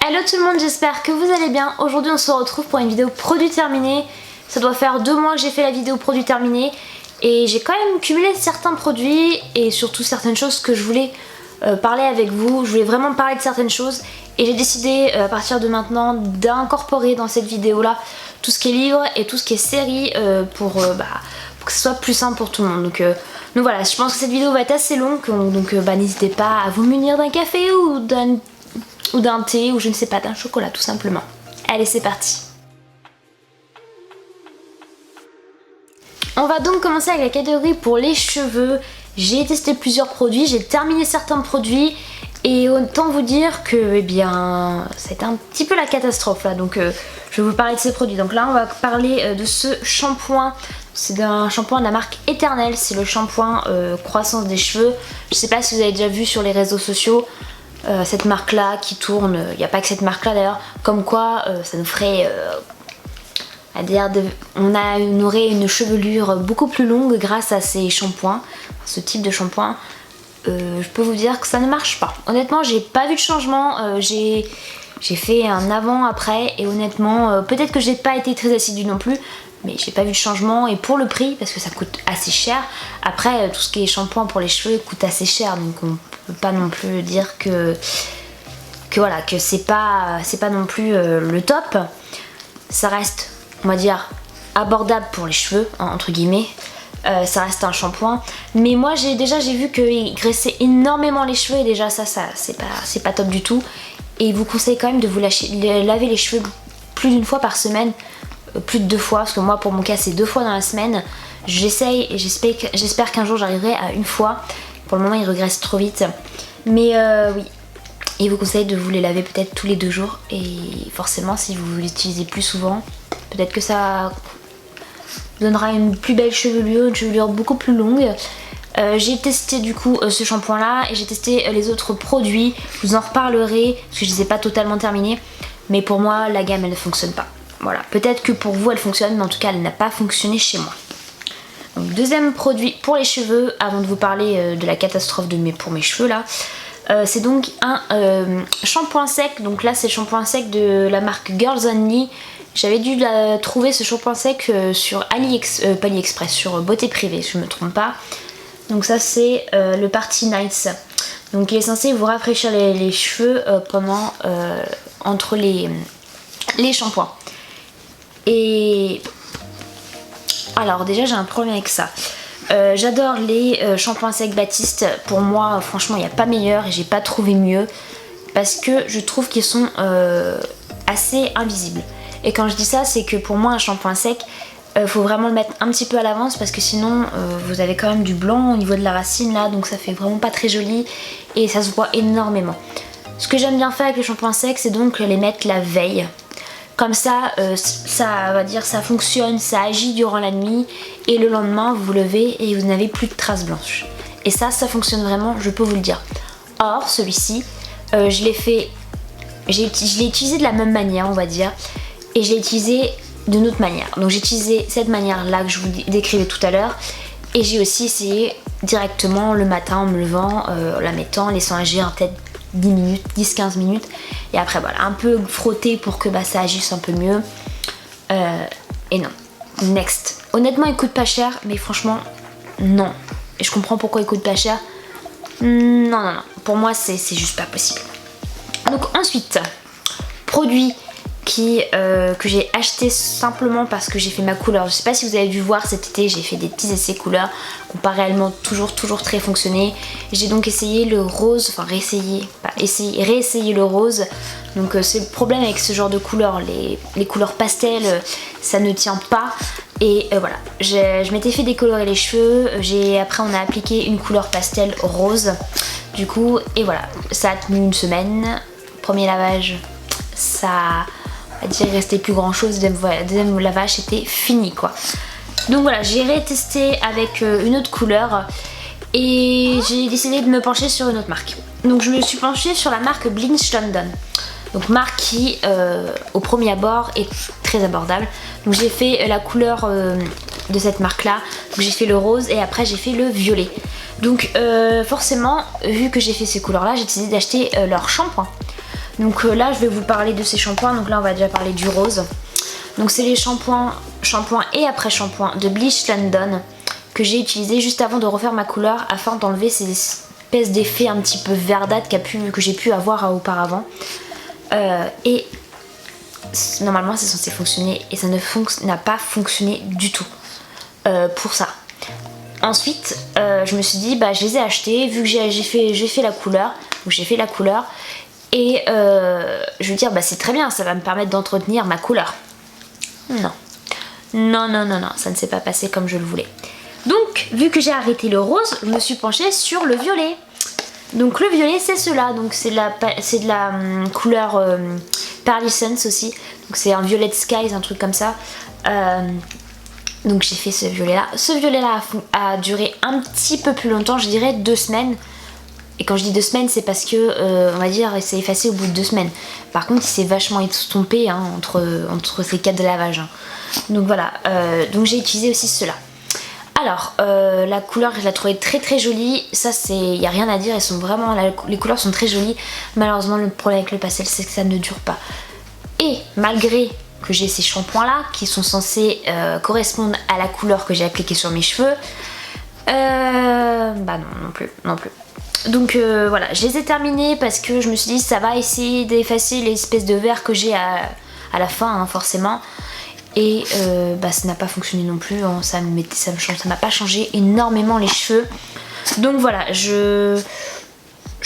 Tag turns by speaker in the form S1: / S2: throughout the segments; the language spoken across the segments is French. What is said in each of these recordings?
S1: Hello tout le monde, j'espère que vous allez bien. Aujourd'hui on se retrouve pour une vidéo produit terminé. Ça doit faire 2 mois que j'ai fait la vidéo produit terminé et j'ai quand même cumulé certains produits et surtout certaines choses que je voulais parler avec vous. Je voulais vraiment parler de certaines choses et j'ai décidé à partir de maintenant d'incorporer dans cette vidéo là tout ce qui est livre et tout ce qui est série pour que ce soit plus simple pour tout le monde. Donc voilà, je pense que cette vidéo va être assez longue, donc n'hésitez pas à vous munir d'un café ou d'un thé ou je ne sais pas, d'un chocolat tout simplement. Allez, c'est parti. On va donc commencer avec la catégorie pour les cheveux. J'ai testé plusieurs produits, j'ai terminé certains produits et autant vous dire que c'est un petit peu la catastrophe là, donc je vais vous parler de ces produits. Donc là on va parler de ce shampoing. C'est un shampoing de la marque Éternel, c'est le shampoing croissance des cheveux. Je sais pas si vous avez déjà vu sur les réseaux sociaux cette marque là qui tourne, il n'y a pas que cette marque là d'ailleurs, comme quoi ça nous ferait on aurait une chevelure beaucoup plus longue grâce à ces shampoings, ce type de shampoing. Je peux vous dire que ça ne marche pas. Honnêtement, j'ai pas vu de changement. J'ai fait un avant après et honnêtement, peut-être que j'ai pas été très assidue non plus, mais j'ai pas vu de changement. Et pour le prix, parce que ça coûte assez cher. Après, tout ce qui est shampoing pour les cheveux coûte assez cher, donc on peut pas non plus dire que c'est pas non plus le top. Ça reste, on va dire, abordable pour les cheveux, hein, entre guillemets. Ça reste un shampoing, mais moi j'ai vu qu'il graissait énormément les cheveux et déjà ça c'est pas top du tout. Et il vous conseille quand même de vous laver les cheveux plus d'une fois par semaine, plus de 2 fois, parce que moi pour mon cas c'est 2 fois dans la semaine. J'essaye et j'espère qu'un jour j'arriverai à 1 fois. Pour le moment il regresse trop vite, mais oui, il vous conseille de vous les laver peut-être tous les 2 jours et forcément si vous l'utilisez plus souvent, peut-être que ça donnera une plus belle chevelure, une chevelure beaucoup plus longue. J'ai testé du coup ce shampoing là et j'ai testé les autres produits, je vous en reparlerai parce que je les ai pas totalement terminés, mais pour moi la gamme elle ne fonctionne pas. Voilà, peut-être que pour vous elle fonctionne, mais en tout cas elle n'a pas fonctionné chez moi. Donc deuxième produit pour les cheveux, avant de vous parler de la catastrophe pour mes cheveux là, c'est donc un shampoing sec. Donc là c'est shampoing sec de la marque Girls Only. J'avais dû trouver ce shampoing sec sur AliExpress, sur Beauté Privée, si je me trompe pas. Donc ça c'est le Party Nights. Donc il est censé vous rafraîchir les cheveux entre les shampoings. Et alors déjà j'ai un problème avec ça. J'adore les shampoings secs Baptiste. Pour moi franchement il n'y a pas meilleur et j'ai pas trouvé mieux. Parce que je trouve qu'ils sont assez invisibles. Et quand je dis ça, c'est que pour moi un shampoing sec, faut vraiment le mettre un petit peu à l'avance parce que sinon vous avez quand même du blanc au niveau de la racine là, donc ça fait vraiment pas très joli et ça se voit énormément. Ce que j'aime bien faire avec les shampoings secs, c'est donc les mettre la veille. Comme ça, ça fonctionne, ça agit durant la nuit et le lendemain vous vous levez et vous n'avez plus de traces blanches. Et ça fonctionne vraiment, je peux vous le dire. Or celui-ci, je l'ai utilisé de la même manière on va dire. Et je l'ai utilisé d'une autre manière. Donc j'ai utilisé cette manière là que je vous décrivais tout à l'heure. Et j'ai aussi essayé directement le matin en me levant, la mettant, laissant agir peut-être 10 minutes, 10-15 minutes. Et après voilà, un peu frotter pour que ça agisse un peu mieux. Et non. Next. Honnêtement il coûte pas cher, mais franchement non. Et je comprends pourquoi il coûte pas cher. Non. Pour moi c'est juste pas possible. Donc ensuite, produit que j'ai acheté simplement parce que j'ai fait ma couleur. Je sais pas si vous avez dû voir cet été, j'ai fait des petits essais couleurs qui n'ont pas réellement toujours très fonctionné. J'ai donc essayé le rose, enfin réessayer le rose. Donc c'est le problème avec ce genre de couleurs, les couleurs pastel, ça ne tient pas. Et voilà, je m'étais fait décolorer les cheveux, après on a appliqué une couleur pastel rose du coup, et voilà, ça a tenu 1 semaine. Premier lavage, il restait plus grand chose, deuxième lavage c'était fini quoi. Donc voilà, j'ai retesté avec une autre couleur et j'ai décidé de me pencher sur une autre marque. Donc je me suis penchée sur la marque Blinch London. Donc marque qui au premier abord est très abordable. Donc j'ai fait la couleur de cette marque là. Donc j'ai fait le rose et après j'ai fait le violet. Donc forcément vu que j'ai fait ces couleurs là, j'ai décidé d'acheter leur shampoing. Donc là je vais vous parler de ces shampoings. Donc là on va déjà parler du rose. Donc c'est les shampoings et après shampoing de Bleach London que j'ai utilisé juste avant de refaire ma couleur afin d'enlever ces espèces d'effets un petit peu verdâtres que j'ai pu avoir auparavant. Et normalement c'est censé fonctionner et ça n'a pas fonctionné du tout pour ça. Ensuite je me suis dit bah je les ai achetés vu que j'ai fait la couleur. Donc j'ai fait la couleur et je veux dire bah c'est très bien, ça va me permettre d'entretenir ma couleur. Non, ça ne s'est pas passé comme je le voulais. Donc, vu que j'ai arrêté le rose, je me suis penchée sur le violet. Donc le violet c'est cela, donc c'est de la couleur Pearlescence aussi. Donc c'est un violet skies, un truc comme ça. Donc j'ai fait ce violet là. Ce violet là a duré un petit peu plus longtemps, je dirais 2 semaines. Et quand je dis 2 semaines, c'est parce que, on va dire, il s'est effacé au bout de 2 semaines. Par contre, il s'est vachement estompé hein, entre ces 4 de lavage. Hein. Donc voilà, donc j'ai utilisé aussi cela. Alors, la couleur, je la trouvais très très jolie. Ça, il n'y a rien à dire, les couleurs sont très jolies. Malheureusement, le problème avec le pastel, c'est que ça ne dure pas. Et malgré que j'ai ces shampoings là, qui sont censés correspondre à la couleur que j'ai appliquée sur mes cheveux, bah non plus. Donc voilà, je les ai terminés parce que je me suis dit ça va essayer d'effacer l'espèce de vert que j'ai à la fin hein, forcément. Et bah ça n'a pas fonctionné non plus, hein. Ça m'a pas changé énormément les cheveux. Donc voilà, je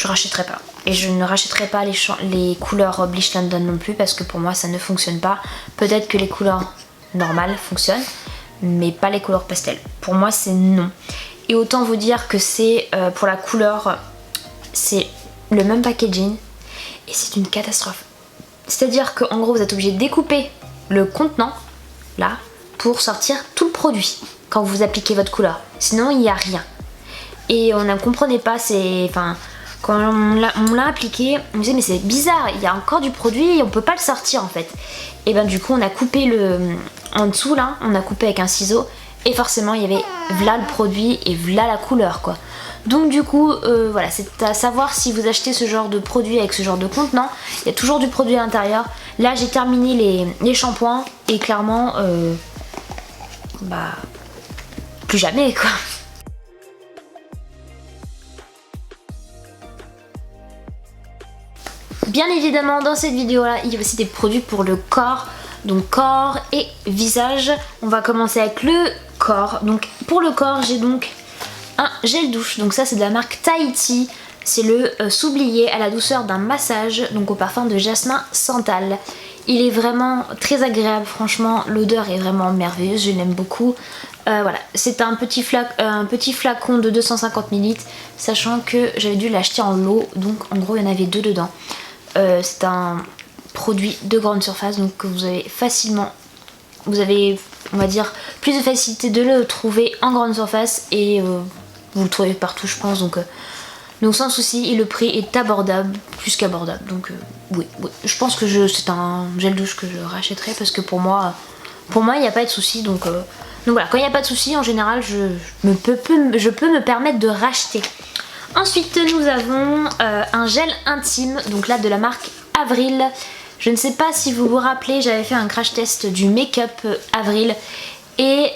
S1: rachèterai pas. Et je ne rachèterai pas les couleurs Bleach London non plus parce que pour moi ça ne fonctionne pas. Peut-être que les couleurs normales fonctionnent, mais pas les couleurs pastel. Pour moi c'est non. Et autant vous dire que c'est pour la couleur, c'est le même packaging et c'est une catastrophe. C'est-à-dire qu'en gros vous êtes obligé de découper le contenant là pour sortir tout le produit quand vous appliquez votre couleur. Sinon il n'y a rien. Et on ne comprenait pas, quand on l'a appliqué, on me disait mais c'est bizarre, il y a encore du produit et on peut pas le sortir en fait. Et ben du coup on a coupé en dessous là, on a coupé avec un ciseau. Et forcément il y avait v'là le produit et v'là la couleur quoi. Donc du coup voilà, c'est à savoir si vous achetez ce genre de produit avec ce genre de contenant. Il y a toujours du produit à l'intérieur. Là j'ai terminé les shampoings et clairement bah plus jamais quoi. Bien évidemment dans cette vidéo là il y a aussi des produits pour le corps. Donc corps et visage. On va commencer avec le corps. Donc pour le corps j'ai donc un gel douche. Donc ça c'est de la marque Tahiti. C'est le Soublier à la douceur d'un massage. Donc au parfum de jasmin santal. Il est vraiment très agréable. Franchement l'odeur est vraiment merveilleuse. Je l'aime beaucoup. Voilà, c'est un petit flacon de 250 ml. Sachant que j'avais dû l'acheter en lot. Donc en gros il y en avait 2 dedans. C'est un produit de grande surface donc vous avez on va dire plus de facilité de le trouver en grande surface et vous le trouvez partout je pense donc sans souci et le prix est abordable, plus qu'abordable donc oui, je pense que c'est un gel douche que je rachèterai parce que pour moi il n'y a pas de souci donc voilà, quand il n'y a pas de souci en général je peux me permettre de racheter. Ensuite nous avons un gel intime donc là de la marque Avril. Je ne sais pas si vous vous rappelez, j'avais fait un crash test du make-up Avril et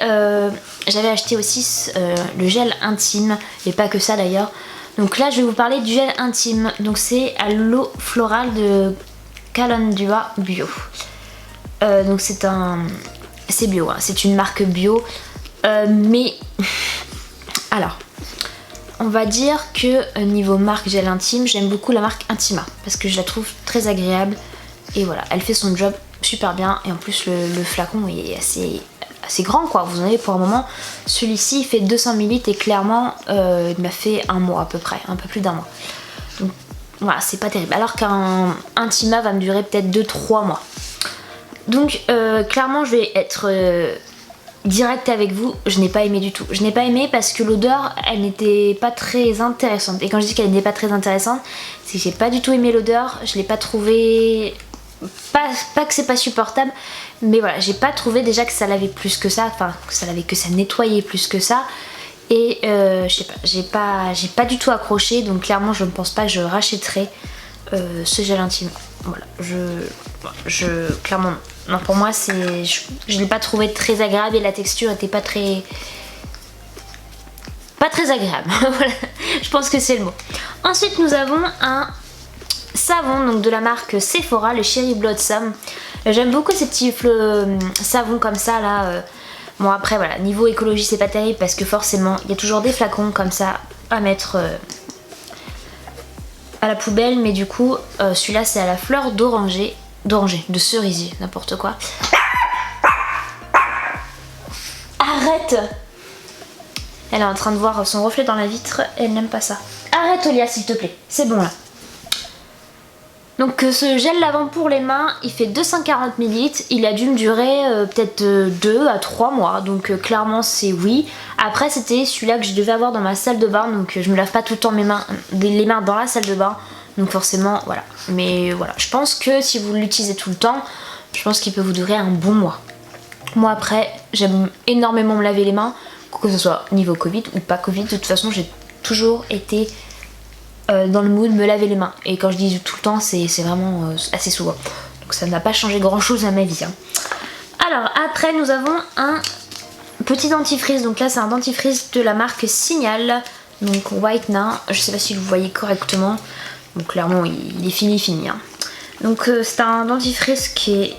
S1: j'avais acheté aussi le gel intime et pas que ça d'ailleurs. Donc là je vais vous parler du gel intime. Donc c'est à l'eau florale de Calendula Bio. Donc c'est bio, hein. C'est une marque bio mais alors on va dire que niveau marque gel intime j'aime beaucoup la marque Intima parce que je la trouve très agréable. Et voilà, elle fait son job super bien et en plus le flacon est assez grand quoi, vous en avez pour un moment. Celui-ci il fait 200 ml et clairement il m'a fait un mois à peu près, un peu plus d'un mois. Donc voilà, c'est pas terrible. Alors qu'un Intima va me durer peut-être 2-3 mois. Donc clairement je vais être directe avec vous, je n'ai pas aimé du tout. Je n'ai pas aimé parce que l'odeur elle n'était pas très intéressante. Et quand je dis qu'elle n'était pas très intéressante, c'est que j'ai pas du tout aimé l'odeur, je l'ai pas trouvé... Pas que c'est pas supportable, mais voilà, j'ai pas trouvé déjà que ça lavait plus que ça, enfin que ça nettoyait plus que ça. Et je sais pas, j'ai pas du tout accroché, donc clairement je ne pense pas que je rachèterai ce gel intime. Voilà, clairement non, pour moi c'est, je l'ai pas trouvé très agréable et la texture était pas très agréable. Voilà, je pense que c'est le mot. Ensuite nous avons un savon donc de la marque Sephora, le Cherry Blossom. J'aime beaucoup ces petits savons comme ça là. Bon après voilà, niveau écologie c'est pas terrible parce que forcément il y a toujours des flacons comme ça à mettre à la poubelle, mais du coup celui-là c'est à la fleur d'oranger, de cerisier, n'importe quoi. Arrête! Elle est en train de voir son reflet dans la vitre, elle n'aime pas ça. Arrête Olia s'il te plaît, c'est bon là. Donc ce gel lavant pour les mains, il fait 240 ml, il a dû me durer peut-être 2 à 3 mois, donc clairement c'est oui. Après c'était celui-là que je devais avoir dans ma salle de bain, donc je me lave pas tout le temps les mains dans la salle de bain, donc forcément voilà. Mais voilà, je pense que si vous l'utilisez tout le temps, je pense qu'il peut vous durer un bon mois. Moi après, j'aime énormément me laver les mains, que ce soit niveau Covid ou pas Covid, de toute façon j'ai toujours été dans le mood me laver les mains, et quand je dis tout le temps c'est vraiment assez souvent, donc ça n'a pas changé grand chose à ma vie hein. Alors après nous avons un petit dentifrice, donc là c'est un dentifrice de la marque Signal, donc Whitening, je sais pas si vous voyez correctement, donc clairement il est fini hein. Donc c'est un dentifrice qui est,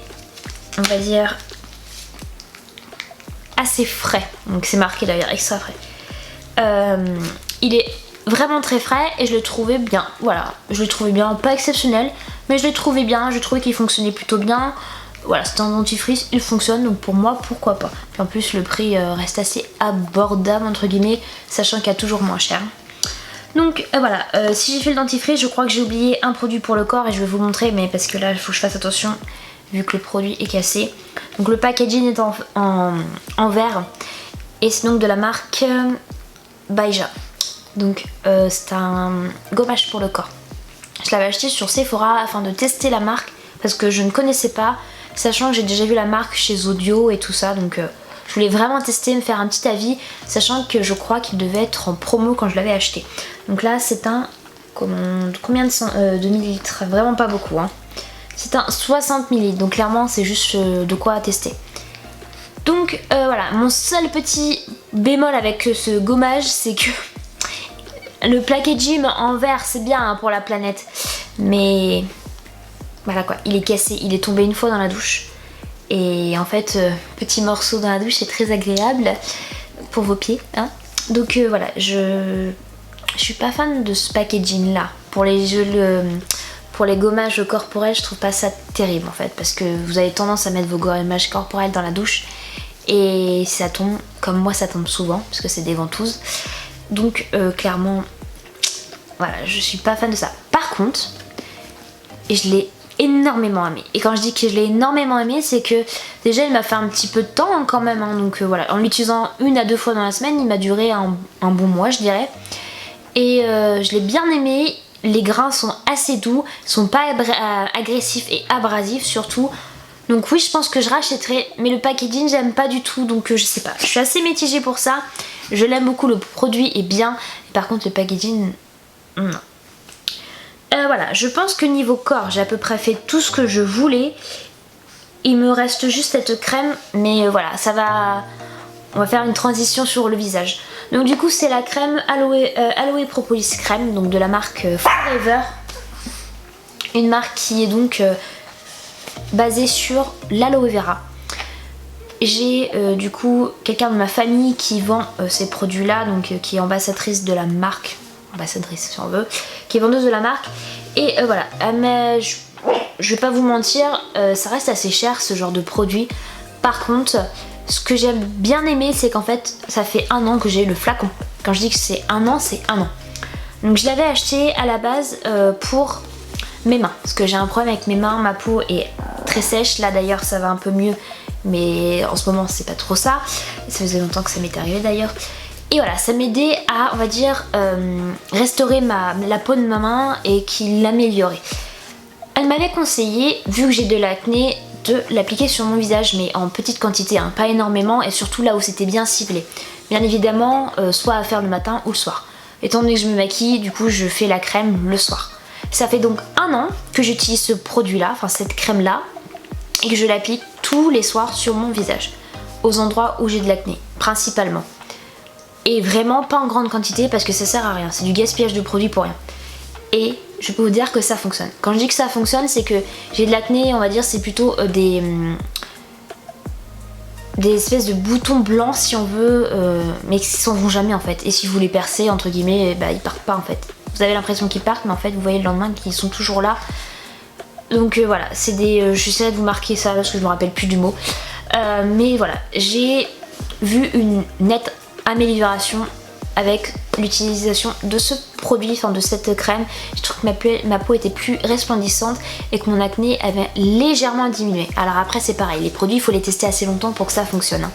S1: on va dire, assez frais, donc c'est marqué d'ailleurs extra frais. Il est vraiment très frais et je le trouvais bien, voilà, je le trouvais bien, pas exceptionnel, mais je le trouvais bien, je trouvais qu'il fonctionnait plutôt bien. Voilà, c'est un dentifrice, il fonctionne, donc pour moi pourquoi pas. Et en plus le prix reste assez abordable entre guillemets, sachant qu'il y a toujours moins cher. Donc voilà, si j'ai fait le dentifrice, je crois que j'ai oublié un produit pour le corps et je vais vous montrer, mais parce que là il faut que je fasse attention vu que le produit est cassé. Donc le packaging est en verre et c'est donc de la marque Baija. Donc c'est un gommage pour le corps. Je l'avais acheté sur Sephora afin de tester la marque parce que je ne connaissais pas, sachant que j'ai déjà vu la marque chez Audio et tout ça, donc je voulais vraiment tester, me faire un petit avis, sachant que je crois qu'il devait être en promo quand je l'avais acheté. Donc là c'est un combien de millilitres, vraiment pas beaucoup hein. C'est un 60 ml, donc clairement c'est juste de quoi tester. Donc voilà, mon seul petit bémol avec ce gommage, c'est que le packaging en verre c'est bien hein, pour la planète, mais voilà quoi, il est cassé, il est tombé une fois dans la douche. Et en fait, petit morceau dans la douche c'est très agréable pour vos pieds hein. Donc voilà, je suis pas fan de ce packaging là. Pour les gommages corporels, je trouve pas ça terrible en fait, parce que vous avez tendance à mettre vos gommages corporels dans la douche et ça tombe, comme moi ça tombe souvent parce que c'est des ventouses. Donc clairement voilà, je suis pas fan de ça. Par contre, et je l'ai énormément aimé, et quand je dis que je l'ai énormément aimé, c'est que déjà il m'a fait un petit peu de temps hein, quand même hein. Donc voilà, en l'utilisant 1 à 2 fois dans la semaine, il m'a duré un bon mois je dirais. Et je l'ai bien aimé. Les grains sont assez doux, sont pas agressifs et abrasifs surtout. Donc oui, je pense que je rachèterai, mais le packaging j'aime pas du tout, donc je sais pas. Je suis assez mitigée pour ça. Je l'aime beaucoup, le produit est bien. Par contre le packaging, non. Voilà, je pense que niveau corps, j'ai à peu près fait tout ce que je voulais. Il me reste juste cette crème, mais voilà, ça va... On va faire une transition sur le visage. Donc du coup c'est la crème Aloe Propolis Crème, donc de la marque Forever. Une marque qui est donc basée sur l'aloe vera. J'ai du coup quelqu'un de ma famille qui vend ces produits là, donc qui est ambassadrice de la marque, ambassadrice si on veut, qui est vendeuse de la marque. Et voilà, mais je vais pas vous mentir, ça reste assez cher ce genre de produit. Par contre, ce que j'ai bien aimé, c'est qu'en fait ça fait 1 an que j'ai le flacon. Quand je dis que c'est 1 an, c'est 1 an. Donc je l'avais acheté à la base pour mes mains, parce que j'ai un problème avec mes mains, ma peau est très sèche. Là d'ailleurs ça va un peu mieux, mais en ce moment c'est pas trop ça. Ça faisait longtemps que ça m'était arrivé d'ailleurs. Et voilà, ça m'aidait à, on va dire, restaurer la peau de ma main et qui l'améliorait. Elle m'avait conseillé, vu que j'ai de l'acné, de l'appliquer sur mon visage, mais en petite quantité, hein, pas énormément, et surtout là où c'était bien ciblé. Bien évidemment, soit à faire le matin ou le soir. Étant donné que je me maquille, du coup je fais la crème le soir. Ça fait donc 1 an que j'utilise ce produit là, enfin cette crème là, et que je l'applique tous les soirs sur mon visage, aux endroits où j'ai de l'acné, principalement. Et vraiment pas en grande quantité parce que ça sert à rien, c'est du gaspillage de produits pour rien. Et je peux vous dire que ça fonctionne. Quand je dis que ça fonctionne, c'est que j'ai de l'acné, on va dire c'est plutôt des espèces de boutons blancs si on veut, mais qui s'en vont jamais en fait. Et si vous les percez, entre guillemets, bah, ils partent pas en fait. Vous avez l'impression qu'ils partent, mais en fait vous voyez le lendemain qu'ils sont toujours là. Donc voilà, c'est des... j'essaie de vous marquer ça parce que je me rappelle plus du mot. Mais voilà, j'ai vu une nette amélioration avec l'utilisation de ce produit, enfin de cette crème. Je trouve que ma peau était plus resplendissante et que mon acné avait légèrement diminué. Alors après c'est pareil, les produits il faut les tester assez longtemps pour que ça fonctionne.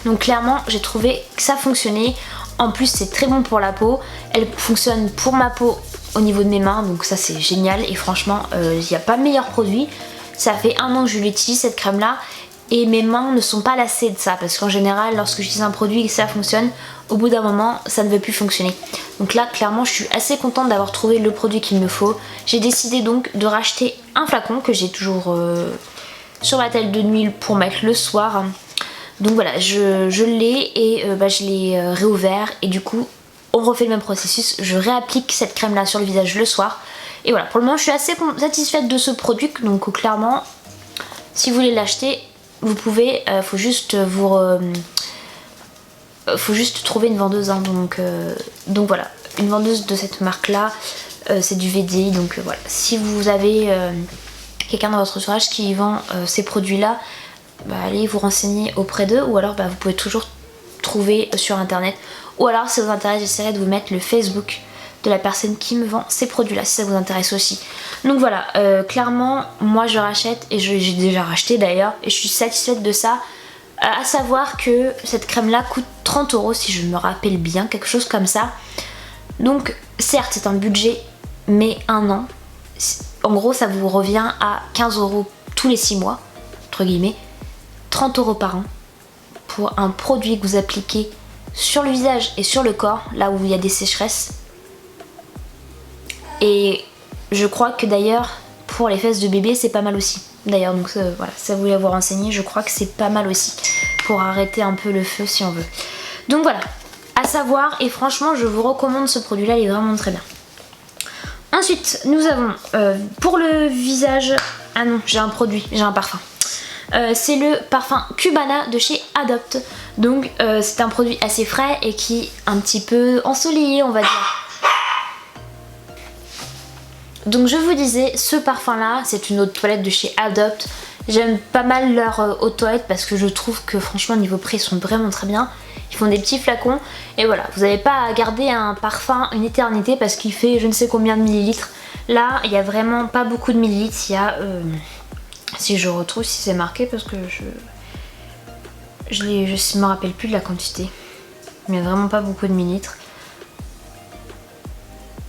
S1: Donc clairement j'ai trouvé que ça fonctionnait. En plus c'est très bon pour la peau, elle fonctionne pour ma peau au niveau de mes mains, donc ça c'est génial et franchement il n'y a pas meilleur produit. Ça fait 1 an que je l'utilise cette crème là et mes mains ne sont pas lassées de ça parce qu'en général lorsque j'utilise un produit et que ça fonctionne, au bout d'un moment ça ne veut plus fonctionner. Donc là clairement je suis assez contente d'avoir trouvé le produit qu'il me faut. J'ai décidé donc de racheter un flacon que j'ai toujours sur ma table de nuit pour mettre le soir. Donc voilà, je l'ai et je l'ai réouvert et du coup on refait le même processus, je réapplique cette crème là sur le visage le soir. Et voilà, pour le moment je suis assez satisfaite de ce produit, donc clairement si vous voulez l'acheter, vous pouvez, faut juste trouver une vendeuse, hein, donc voilà, une vendeuse de cette marque là, c'est du VDI, donc voilà, si vous avez quelqu'un dans votre entourage qui vend ces produits là, bah, allez vous renseigner auprès d'eux, ou alors bah, vous pouvez toujours trouver sur internet, ou alors si ça vous intéresse j'essaierai de vous mettre le Facebook de la personne qui me vend ces produits là si ça vous intéresse aussi. Donc voilà, clairement moi je rachète et j'ai déjà racheté d'ailleurs et je suis satisfaite de ça, à savoir que cette crème là coûte 30 € si je me rappelle bien, quelque chose comme ça. Donc certes c'est un budget, mais 1 an, en gros ça vous revient à 15 € tous les 6 mois, entre guillemets, 30 € par an pour un produit que vous appliquez sur le visage et sur le corps, là où il y a des sécheresses. Et je crois que d'ailleurs pour les fesses de bébé c'est pas mal aussi. D'ailleurs donc voilà, ça voulait vous renseigner, je crois que c'est pas mal aussi pour arrêter un peu le feu si on veut. Donc voilà, à savoir, et franchement je vous recommande ce produit là, il est vraiment très bien. Ensuite nous avons pour le visage, ah non j'ai un produit, j'ai un parfum. C'est le parfum Cubana de chez Adopt. Donc c'est un produit assez frais et qui est un petit peu ensoleillé on va dire. Donc je vous disais, ce parfum là c'est une eau de toilette de chez Adopt. J'aime pas mal leur eau de toilette parce que je trouve que franchement niveau prix ils sont vraiment très bien. Ils font des petits flacons et voilà, vous n'avez pas à garder un parfum une éternité parce qu'il fait je ne sais combien de millilitres. Là il y a vraiment pas beaucoup de millilitres, il y a si je retrouve si c'est marqué parce que je me rappelle plus de la quantité. Mais il n'y a vraiment pas beaucoup de millilitres.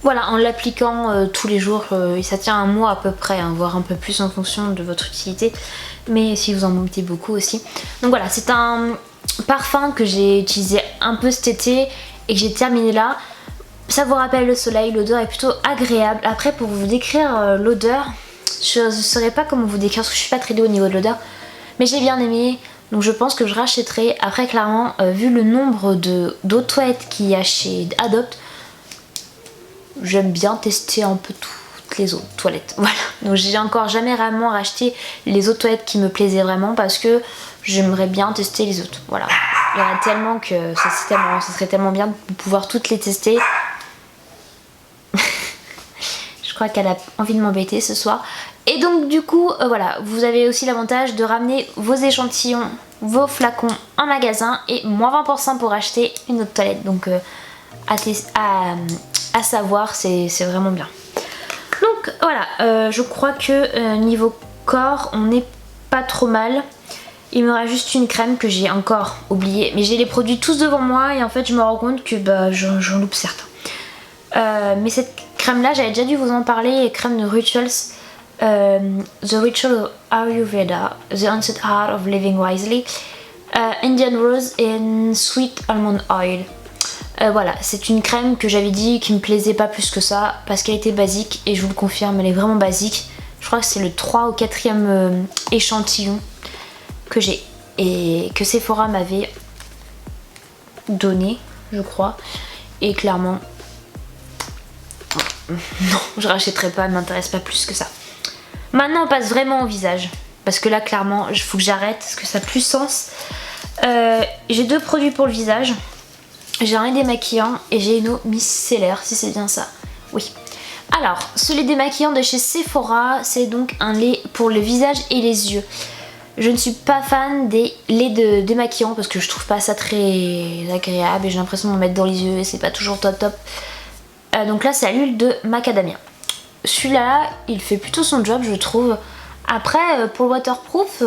S1: Voilà, en l'appliquant tous les jours, ça tient 1 mois à peu près, hein, voire un peu plus en fonction de votre utilité. Mais si vous en mettez beaucoup aussi. Donc voilà, c'est un parfum que j'ai utilisé un peu cet été et que j'ai terminé là. Ça vous rappelle le soleil, l'odeur est plutôt agréable. Après pour vous décrire l'odeur, je ne saurais pas comment vous décrire parce que je suis pas très douée au niveau de l'odeur. Mais j'ai bien aimé, donc je pense que je rachèterai. Après clairement, vu le nombre d'eau de toilette qu'il y a chez Adopt, j'aime bien tester un peu toutes les eaux de toilette. Voilà, donc j'ai encore jamais vraiment racheté les eaux de toilette qui me plaisaient vraiment parce que j'aimerais bien tester les autres. Voilà, il y en a tellement que ça serait tellement bien de pouvoir toutes les tester. Je crois qu'elle a envie de m'embêter ce soir. Et donc du coup, voilà, vous avez aussi l'avantage de ramener vos échantillons, vos flacons en magasin et moins 20% pour acheter une eau de toilette. Donc à savoir, c'est vraiment bien. Donc voilà, je crois que niveau corps, on n'est pas trop mal. Il me reste juste une crème que j'ai encore oubliée. Mais j'ai les produits tous devant moi et en fait je me rends compte que j'en loupe certains. Mais cette crème là, j'avais déjà dû vous en parler, crème de Rituals. The Ritual of Ayurveda, The Ancient Art of Living Wisely, Indian Rose and Sweet Almond Oil. Voilà, c'est une crème que j'avais dit qui me plaisait pas plus que ça parce qu'elle était basique et je vous le confirme, elle est vraiment basique. Je crois que c'est le 3 ou 4e échantillon que j'ai et que Sephora m'avait donné, je crois. Et clairement, non, je rachèterai pas, elle m'intéresse pas plus que ça. Maintenant on passe vraiment au visage parce que là clairement il faut que j'arrête parce que ça n'a plus sens. J'ai 2 produits pour le visage. J'ai un lait démaquillant et j'ai une eau micellaire, si c'est bien ça. Oui. Alors, ce lait démaquillant de chez Sephora, c'est donc un lait pour le visage et les yeux. Je ne suis pas fan des laits démaquillants parce que je trouve pas ça très agréable et j'ai l'impression de m'en mettre dans les yeux et c'est pas toujours top top. Donc là, c'est à l'huile de macadamia. Celui-là, il fait plutôt son job, je trouve. Après, pour le waterproof,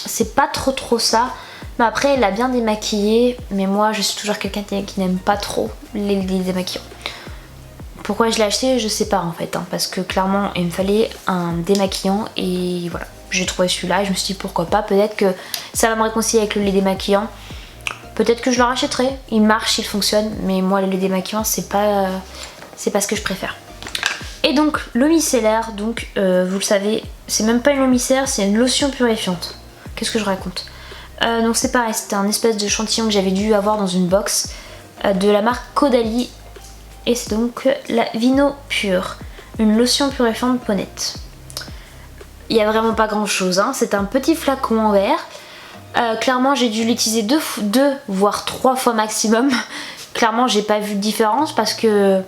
S1: c'est pas trop ça. Mais après, il a bien démaquillé. Mais moi, je suis toujours quelqu'un qui n'aime pas trop les démaquillants. Pourquoi je l'ai acheté, je sais pas en fait. Parce que clairement, il me fallait un démaquillant. Et voilà, j'ai trouvé celui-là. Et je me suis dit pourquoi pas. Peut-être que ça va me réconcilier avec le lait démaquillant. Peut-être que je le rachèterai. Il marche, il fonctionne. Mais moi, le lait démaquillant, c'est pas ce que je préfère. Et donc, l'eau micellaire, donc vous le savez, c'est même pas une eau micellaire, c'est une lotion purifiante. Qu'est-ce que je raconte? Donc c'est pareil, c'était un espèce d'échantillon que j'avais dû avoir dans une box de la marque Caudalie. Et c'est donc la Vino Pure, une lotion purifiante peau-nette. Il n'y a vraiment pas grand chose, hein. C'est un petit flacon en verre. Clairement j'ai dû l'utiliser 2 voire 3 fois maximum. Clairement j'ai pas vu de différence parce que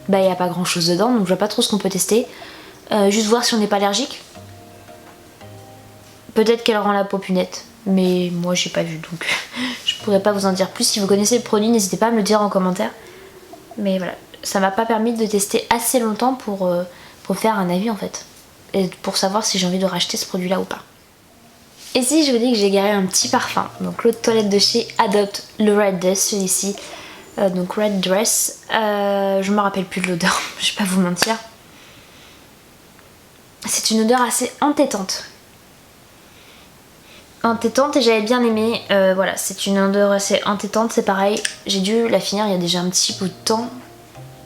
S1: bah il n'y a pas grand chose dedans, donc je vois pas trop ce qu'on peut tester. Juste voir si on n'est pas allergique. Peut-être qu'elle rend la peau plus nette. Mais moi j'ai pas vu donc je pourrais pas vous en dire plus. Si vous connaissez le produit, n'hésitez pas à me le dire en commentaire. Mais voilà, ça m'a pas permis de tester assez longtemps pour faire un avis en fait. Et pour savoir si j'ai envie de racheter ce produit là ou pas. Et si je vous dis que j'ai garé un petit parfum, donc l'eau de toilette de chez Adopt, le Red Dress, celui-ci. Donc Red Dress, je me rappelle plus de l'odeur, je vais pas vous mentir. C'est une odeur assez entêtante. Entêtante et j'avais bien aimé. Voilà, c'est une odeur assez entêtante, c'est pareil. J'ai dû la finir il y a déjà un petit bout de temps.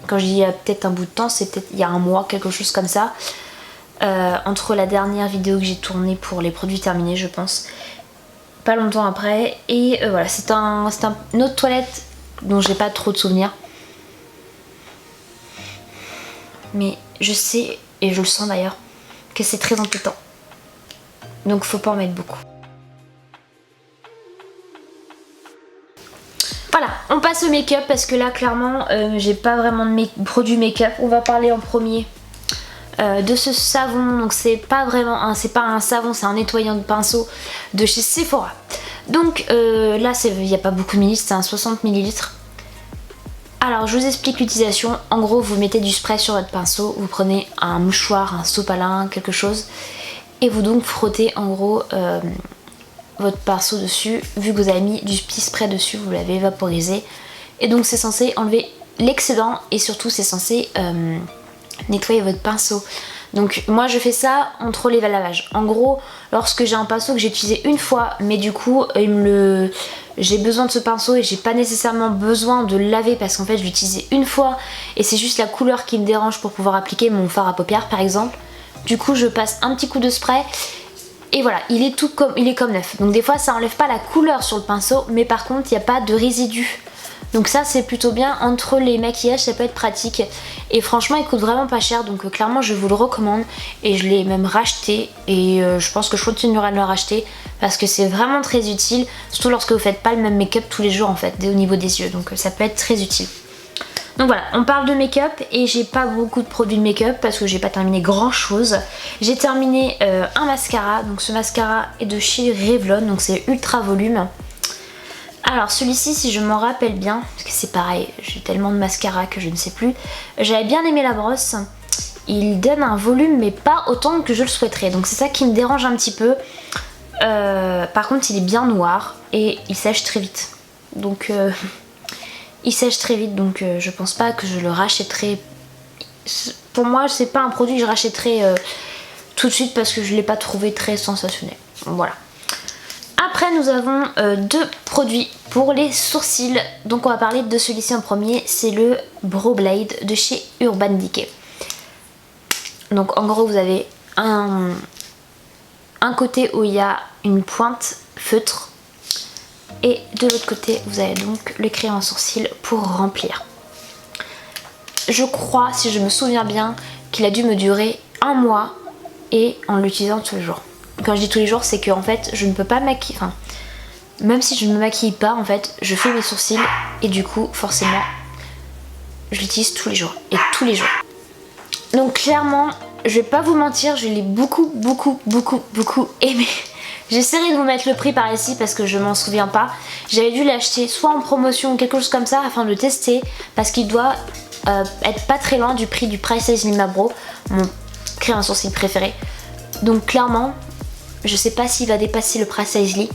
S1: Quand je dis il y a peut-être un bout de temps, c'est peut-être il y a un mois, quelque chose comme ça. Entre la dernière vidéo que j'ai tournée pour les produits terminés, je pense. Pas longtemps après. Et voilà, c'est une eau de toilette dont j'ai pas trop de souvenirs. Mais je sais, et je le sens d'ailleurs, que c'est très entêtant. Donc faut pas en mettre beaucoup. Voilà, on passe au make-up parce que là clairement j'ai pas vraiment de produits make-up. On va parler en premier de ce savon. Donc c'est pas vraiment c'est pas un savon, c'est un nettoyant de pinceau de chez Sephora. Donc là il n'y a pas beaucoup de millilitres, c'est un 60 ml. Alors je vous explique l'utilisation. En gros vous mettez du spray sur votre pinceau, vous prenez un mouchoir, un sopalin, quelque chose, et vous donc frottez en gros votre pinceau dessus. Vu que vous avez mis du petit spray dessus, vous l'avez vaporisé, et donc c'est censé enlever l'excédent et surtout c'est censé nettoyer votre pinceau. Donc moi je fais ça entre les lavages. En gros, lorsque j'ai un pinceau que j'ai utilisé une fois, mais du coup j'ai besoin de ce pinceau et j'ai pas nécessairement besoin de le laver parce qu'en fait je l'ai utilisé une fois et c'est juste la couleur qui me dérange pour pouvoir appliquer mon fard à paupières par exemple. Du coup je passe un petit coup de spray et voilà, il est comme neuf. Donc des fois ça enlève pas la couleur sur le pinceau, mais par contre il n'y a pas de résidus. Donc ça c'est plutôt bien, entre les maquillages ça peut être pratique. Et franchement il coûte vraiment pas cher, donc clairement je vous le recommande. Et je l'ai même racheté et je pense que je continuerai de le racheter parce que c'est vraiment très utile. Surtout lorsque vous faites pas le même make-up tous les jours en fait, au niveau des yeux, donc ça peut être très utile. Donc voilà, on parle de make-up et j'ai pas beaucoup de produits de make-up parce que j'ai pas terminé grand chose. J'ai terminé un mascara, donc ce mascara est de chez Revlon, donc c'est ultra volume. Alors celui-ci, si je m'en rappelle bien, parce que c'est pareil, j'ai tellement de mascara que je ne sais plus, j'avais bien aimé la brosse. Il donne un volume mais pas autant que je le souhaiterais, donc c'est ça qui me dérange un petit peu. Par contre il est bien noir et il sèche très vite. Donc il sèche très vite, donc je pense pas que je le rachèterai. Pour moi c'est pas un produit que je rachèterai tout de suite parce que je l'ai pas trouvé très sensationnel. Voilà. Après nous avons 2 produits pour les sourcils. Donc on va parler de celui-ci en premier, c'est le Brow Blade de chez Urban Decay. Donc en gros vous avez un côté où il y a une pointe feutre et de l'autre côté vous avez donc le crayon à sourcils pour remplir. Je crois, si je me souviens bien, qu'il a dû me durer 1 mois et en l'utilisant tous les jours. Quand je dis tous les jours, c'est que en fait je ne peux pas maquiller, enfin même si je ne me maquille pas en fait, je fais mes sourcils et du coup forcément je l'utilise tous les jours et tous les jours. Donc clairement, je vais pas vous mentir, je l'ai beaucoup aimé. J'essaierai de vous mettre le prix par ici parce que je m'en souviens pas. J'avais dû l'acheter soit en promotion ou quelque chose comme ça afin de le tester parce qu'il doit être pas très loin du prix du Price Size Limabro, mon crayon à sourcils préféré. Donc clairement, je sais pas s'il va dépasser le Price Size Lee,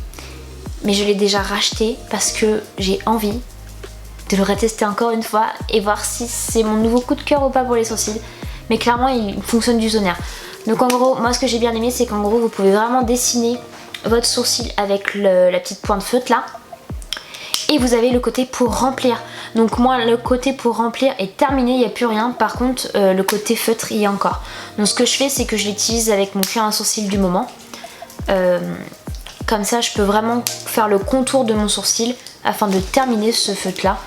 S1: mais je l'ai déjà racheté parce que j'ai envie de le retester encore une fois et voir si c'est mon nouveau coup de cœur ou pas pour les sourcils. Mais clairement il fonctionne du tonnerre. Donc en gros, moi ce que j'ai bien aimé, c'est qu'en gros vous pouvez vraiment dessiner votre sourcil avec la petite pointe feutre là. Et vous avez le côté pour remplir. Donc moi le côté pour remplir est terminé, il n'y a plus rien. Par contre le côté feutre il y a encore. Donc ce que je fais, c'est que je l'utilise avec mon crayon à sourcils du moment. Comme ça je peux vraiment faire le contour de mon sourcil afin de terminer ce feutre là.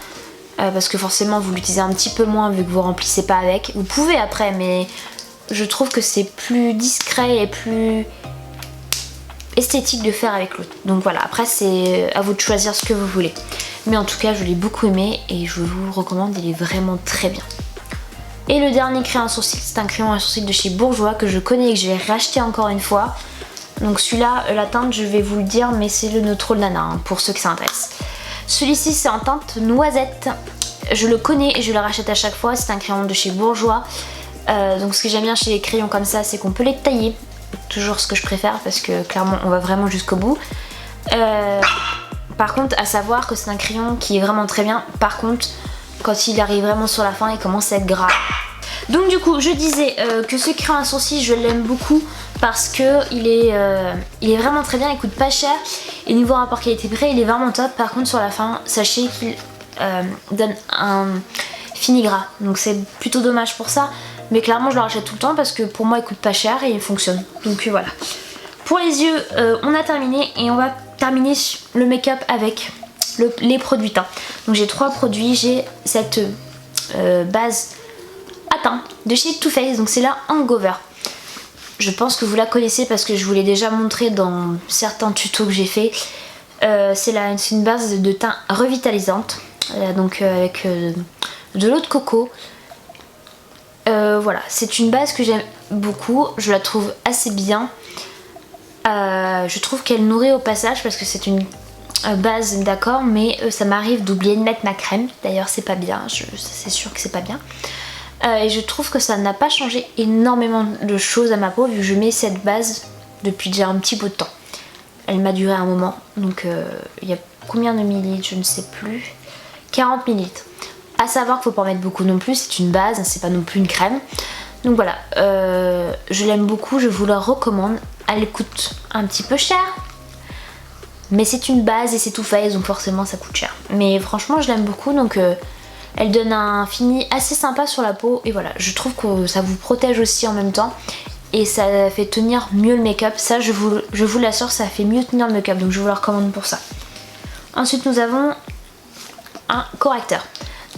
S1: Parce que forcément vous l'utilisez un petit peu moins vu que vous remplissez pas avec. Vous pouvez après, mais je trouve que c'est plus discret et plus esthétique de faire avec l'autre. Donc voilà, après c'est à vous de choisir ce que vous voulez. Mais en tout cas je l'ai beaucoup aimé et je vous le recommande, il est vraiment très bien. Et le dernier crayon à sourcils, c'est un crayon à sourcils de chez Bourjois que je connais et que je vais racheter encore une fois. Donc celui-là, la teinte je vais vous le dire, mais c'est le Neutral Nana hein, pour ceux qui s'intéressent. Celui-ci c'est en teinte noisette, je le connais et je le rachète à chaque fois, c'est un crayon de chez Bourjois. Donc ce que j'aime bien chez les crayons comme ça, c'est qu'on peut les tailler, toujours ce que je préfère parce que clairement on va vraiment jusqu'au bout. Par contre à savoir que c'est un crayon qui est vraiment très bien, par contre quand il arrive vraiment sur la fin il commence à être gras. Donc du coup je disais que ce crayon à sourcils je l'aime beaucoup parce que il est vraiment très bien, il coûte pas cher et niveau rapport qualité-prix il est vraiment top. Par contre sur la fin sachez qu'il donne un fini gras, donc c'est plutôt dommage pour ça, mais clairement je le rachète tout le temps parce que pour moi il coûte pas cher et il fonctionne. Donc voilà. Pour les yeux on a terminé et on va terminer le make-up avec les produits teints. Donc j'ai 3 produits, j'ai cette base à teint de chez Too Faced, donc c'est la Hangover. Je pense que vous la connaissez parce que je vous l'ai déjà montré dans certains tutos que j'ai fait. C'est une base de teint revitalisante, donc avec de l'eau de coco. Voilà, c'est une base que j'aime beaucoup, je la trouve assez bien. Je trouve qu'elle nourrit au passage parce que c'est une base d'accord, mais ça m'arrive d'oublier de mettre ma crème. D'ailleurs c'est pas bien, c'est sûr que c'est pas bien. Et je trouve que ça n'a pas changé énormément de choses à ma peau vu que je mets cette base depuis déjà un petit bout de temps. Elle m'a duré un moment, donc il y a combien de millilitres, je ne sais plus, 40 millilitres. À savoir qu'il ne faut pas en mettre beaucoup non plus, c'est une base, c'est pas non plus une crème. Donc voilà, je l'aime beaucoup, je vous la recommande. Elle coûte un petit peu cher, mais c'est une base et c'est Too Faced, donc forcément ça coûte cher. Mais franchement je l'aime beaucoup, donc elle donne un fini assez sympa sur la peau. Et voilà, je trouve que ça vous protège aussi en même temps. Et ça fait tenir mieux le make-up. Ça je vous l'assure, ça fait mieux tenir le make-up, donc je vous la recommande pour ça. Ensuite nous avons un correcteur.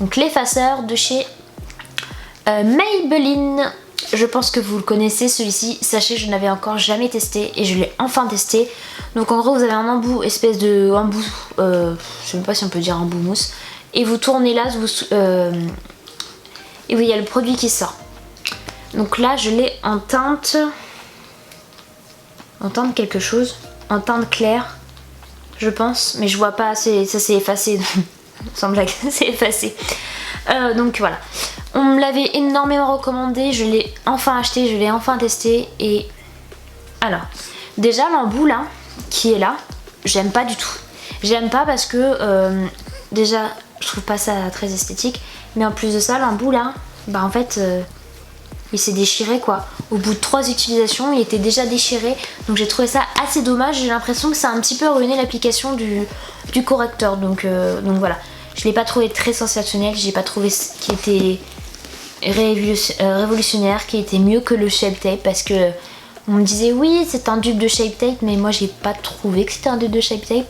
S1: Donc l'effaceur de chez Maybelline. Je pense que vous le connaissez celui-ci. Sachez que je n'avais encore jamais testé et je l'ai enfin testé. Donc en gros vous avez un embout, espèce de embout, je sais même pas si on peut dire embout mousse. Et vous tournez là, et oui il y a le produit qui sort. Donc là je l'ai en teinte quelque chose, en teinte claire je pense, mais je vois pas, ça s'est effacé, sans blague, c'est effacé. Donc voilà, on me l'avait énormément recommandé, je l'ai enfin acheté, je l'ai enfin testé. Et alors déjà l'embout là, qui est là, j'aime pas du tout. J'aime pas parce que déjà je trouve pas ça très esthétique, mais en plus de ça l'embout là, bah en fait il il s'est déchiré quoi. Au bout de 3 utilisations il était déjà déchiré, donc j'ai trouvé ça assez dommage. J'ai l'impression que ça a un petit peu ruiné l'application du correcteur, donc voilà. Je l'ai pas trouvé très sensationnel, j'ai pas trouvé qu'il était révolutionnaire, qui était mieux que le Shape Tape, parce que on me disait oui c'est un dupe de Shape Tape, mais moi j'ai pas trouvé que c'était un dupe de Shape Tape.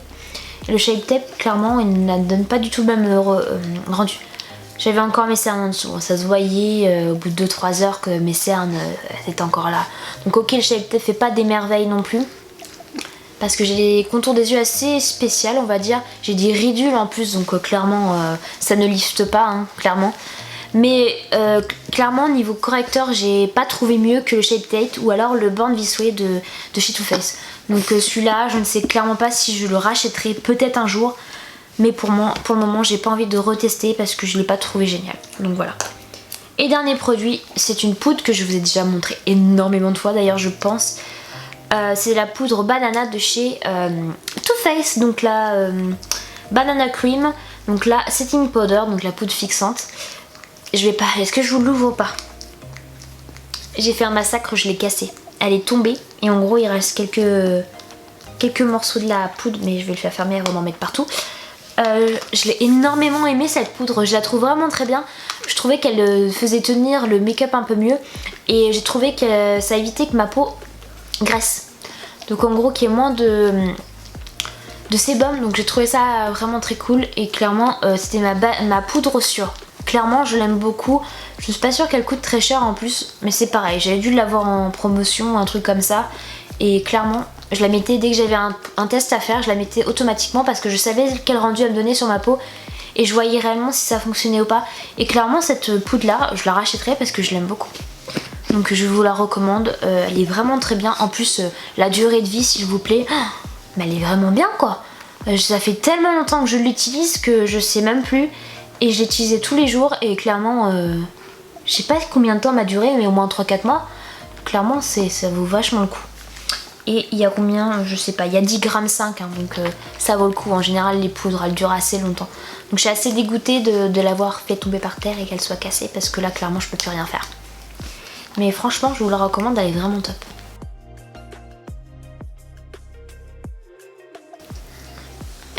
S1: Et le Shape Tape clairement il ne donne pas du tout le même rendu. J'avais encore mes cernes en dessous, ça se voyait au bout de 2-3 heures que mes cernes étaient encore là. Donc ok, le Shape Tape fait pas des merveilles non plus, parce que j'ai des contours des yeux assez spéciaux on va dire. J'ai des ridules en plus, donc clairement ça ne lifte pas hein, clairement. Mais clairement niveau correcteur j'ai pas trouvé mieux que le Shape Tape ou alors le Born This Way de chez Too Faced. Donc celui-là je ne sais clairement pas si je le rachèterai, peut-être un jour. Mais pour le moment j'ai pas envie de retester parce que je l'ai pas trouvé génial. Donc voilà. Et dernier produit, c'est une poudre que je vous ai déjà montré énormément de fois d'ailleurs je pense. C'est la poudre banana de chez Too Faced. Donc la banana cream. Donc la setting powder, donc la poudre fixante. Je vais pas, est-ce que je vous l'ouvre ou pas? J'ai fait un massacre, je l'ai cassée. Elle est tombée et en gros il reste quelques morceaux de la poudre, mais je vais le faire fermer avant d'en mettre partout. Je l'ai énormément aimé cette poudre, je la trouve vraiment très bien. Je trouvais qu'elle faisait tenir le make-up un peu mieux et j'ai trouvé que ça évitait que ma peau graisse. Donc en gros qu'il y ait moins de sébum, donc j'ai trouvé ça vraiment très cool et clairement c'était ma poudre sûre. Clairement je l'aime beaucoup, je suis pas sûre qu'elle coûte très cher en plus, mais c'est pareil, j'avais dû l'avoir en promotion, un truc comme ça, et clairement je la mettais dès que j'avais un test à faire, je la mettais automatiquement parce que je savais quel rendu elle me donnait sur ma peau et je voyais réellement si ça fonctionnait ou pas. Et clairement cette poudre là je la rachèterai parce que je l'aime beaucoup. Donc je vous la recommande, elle est vraiment très bien. En plus la durée de vie s'il vous plaît, mais elle est vraiment bien quoi. Ça fait tellement longtemps que je l'utilise que je sais même plus. Et je l'utilisais tous les jours et clairement, je sais pas combien de temps m'a duré, mais au moins 3-4 mois. Clairement ça vaut vachement le coup. Et il y a combien, je sais pas, il y a 10 grammes 5 hein, donc ça vaut le coup. En général les poudres elles durent assez longtemps. Donc je suis assez dégoûtée de l'avoir fait tomber par terre et qu'elle soit cassée parce que là clairement je peux plus rien faire. Mais franchement je vous la recommande, elle est vraiment top.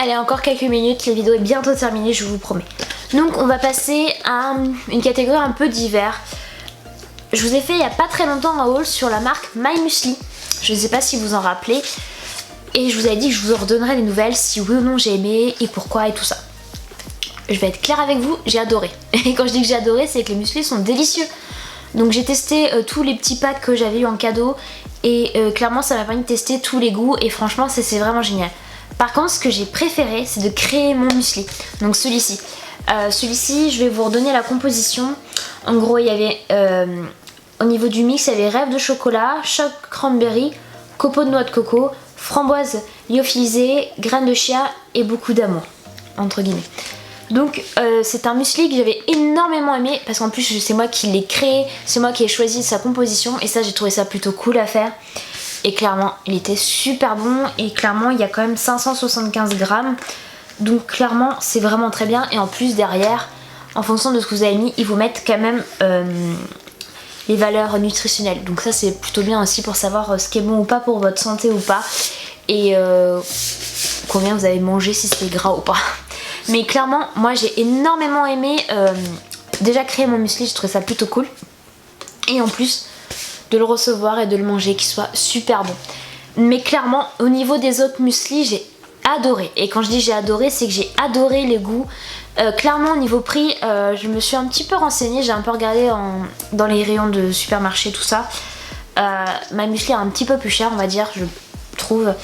S1: Allez, encore quelques minutes, la vidéo est bientôt terminée, je vous promets. Donc on va passer à une catégorie un peu d'hiver. Je vous ai fait il n'y a pas très longtemps un haul sur la marque My Muesli. Je ne sais pas si vous en rappelez. Et je vous avais dit que je vous en redonnerai des nouvelles si oui ou non j'ai aimé et pourquoi et tout ça. Je vais être claire avec vous, j'ai adoré. Et quand je dis que j'ai adoré, c'est que les mueslis sont délicieux. Donc j'ai testé tous les petits packs que j'avais eu en cadeau. Et clairement ça m'a permis de tester tous les goûts. Et franchement c'est vraiment génial. Par contre ce que j'ai préféré c'est de créer mon muesli. Donc celui-ci. Celui-ci je vais vous redonner la composition. En gros il y avait... au niveau du mix, il y avait rêve de chocolat, choc cranberry, copeaux de noix de coco, framboise lyophilisée, graines de chia et beaucoup d'amour, entre guillemets. Donc c'est un muesli que j'avais énormément aimé parce qu'en plus c'est moi qui l'ai créé, c'est moi qui ai choisi sa composition et ça j'ai trouvé ça plutôt cool à faire. Et clairement il était super bon et clairement il y a quand même 575 grammes. Donc clairement c'est vraiment très bien et en plus derrière, en fonction de ce que vous avez mis, ils vous mettent quand même... les valeurs nutritionnelles, donc ça c'est plutôt bien aussi pour savoir ce qui est bon ou pas pour votre santé ou pas et combien vous avez mangé, si c'était gras ou pas. Mais clairement moi j'ai énormément aimé déjà créer mon muesli, je trouvais ça plutôt cool et en plus de le recevoir et de le manger qu'il soit super bon. Mais clairement au niveau des autres muesli j'ai adoré, et quand je dis j'ai adoré c'est que j'ai adoré les goûts. Clairement au niveau prix je me suis un petit peu renseignée, j'ai un peu regardé dans les rayons de supermarché tout ça. Ma muesli est un petit peu plus cher on va dire je trouve,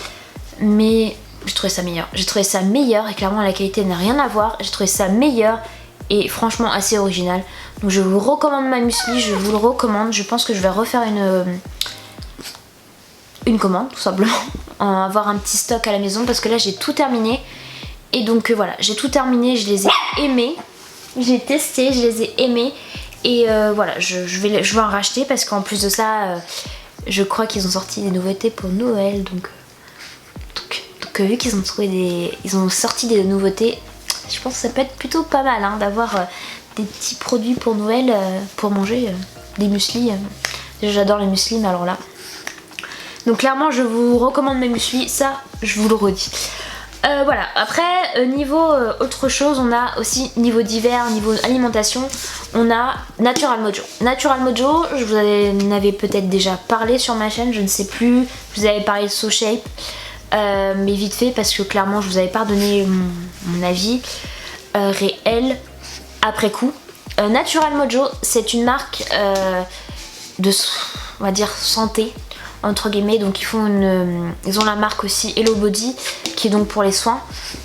S1: mais j'ai trouvé ça meilleur. J'ai trouvé ça meilleur et clairement la qualité n'a rien à voir, j'ai trouvé ça meilleur et franchement assez original. Donc je vous recommande ma muesli, je vous le recommande, je pense que je vais refaire une commande tout simplement, avoir un petit stock à la maison parce que là j'ai tout terminé. Et donc voilà, j'ai tout terminé, je les ai aimés, j'ai testé, je les ai aimés. Et voilà, je vais en racheter parce qu'en plus de ça, je crois qu'ils ont sorti des nouveautés pour Noël. Donc vu qu'ils ont sorti des nouveautés, je pense que ça peut être plutôt pas mal hein, d'avoir des petits produits pour Noël pour manger. des mueslis. Déjà j'adore les mueslis, mais alors là. Donc clairement je vous recommande mes mueslis, ça je vous le redis. Voilà, après niveau autre chose, on a aussi niveau divers, niveau alimentation, on a Natural Mojo. Natural Mojo, je vous en avais peut-être déjà parlé sur ma chaîne, je ne sais plus, je vous avais parlé de So Shape, mais vite fait parce que clairement je vous avais pas donné mon avis réel après coup. Natural Mojo, c'est une marque de, on va dire, santé entre guillemets, donc ils ont la marque aussi Hello Body qui est donc pour les soins,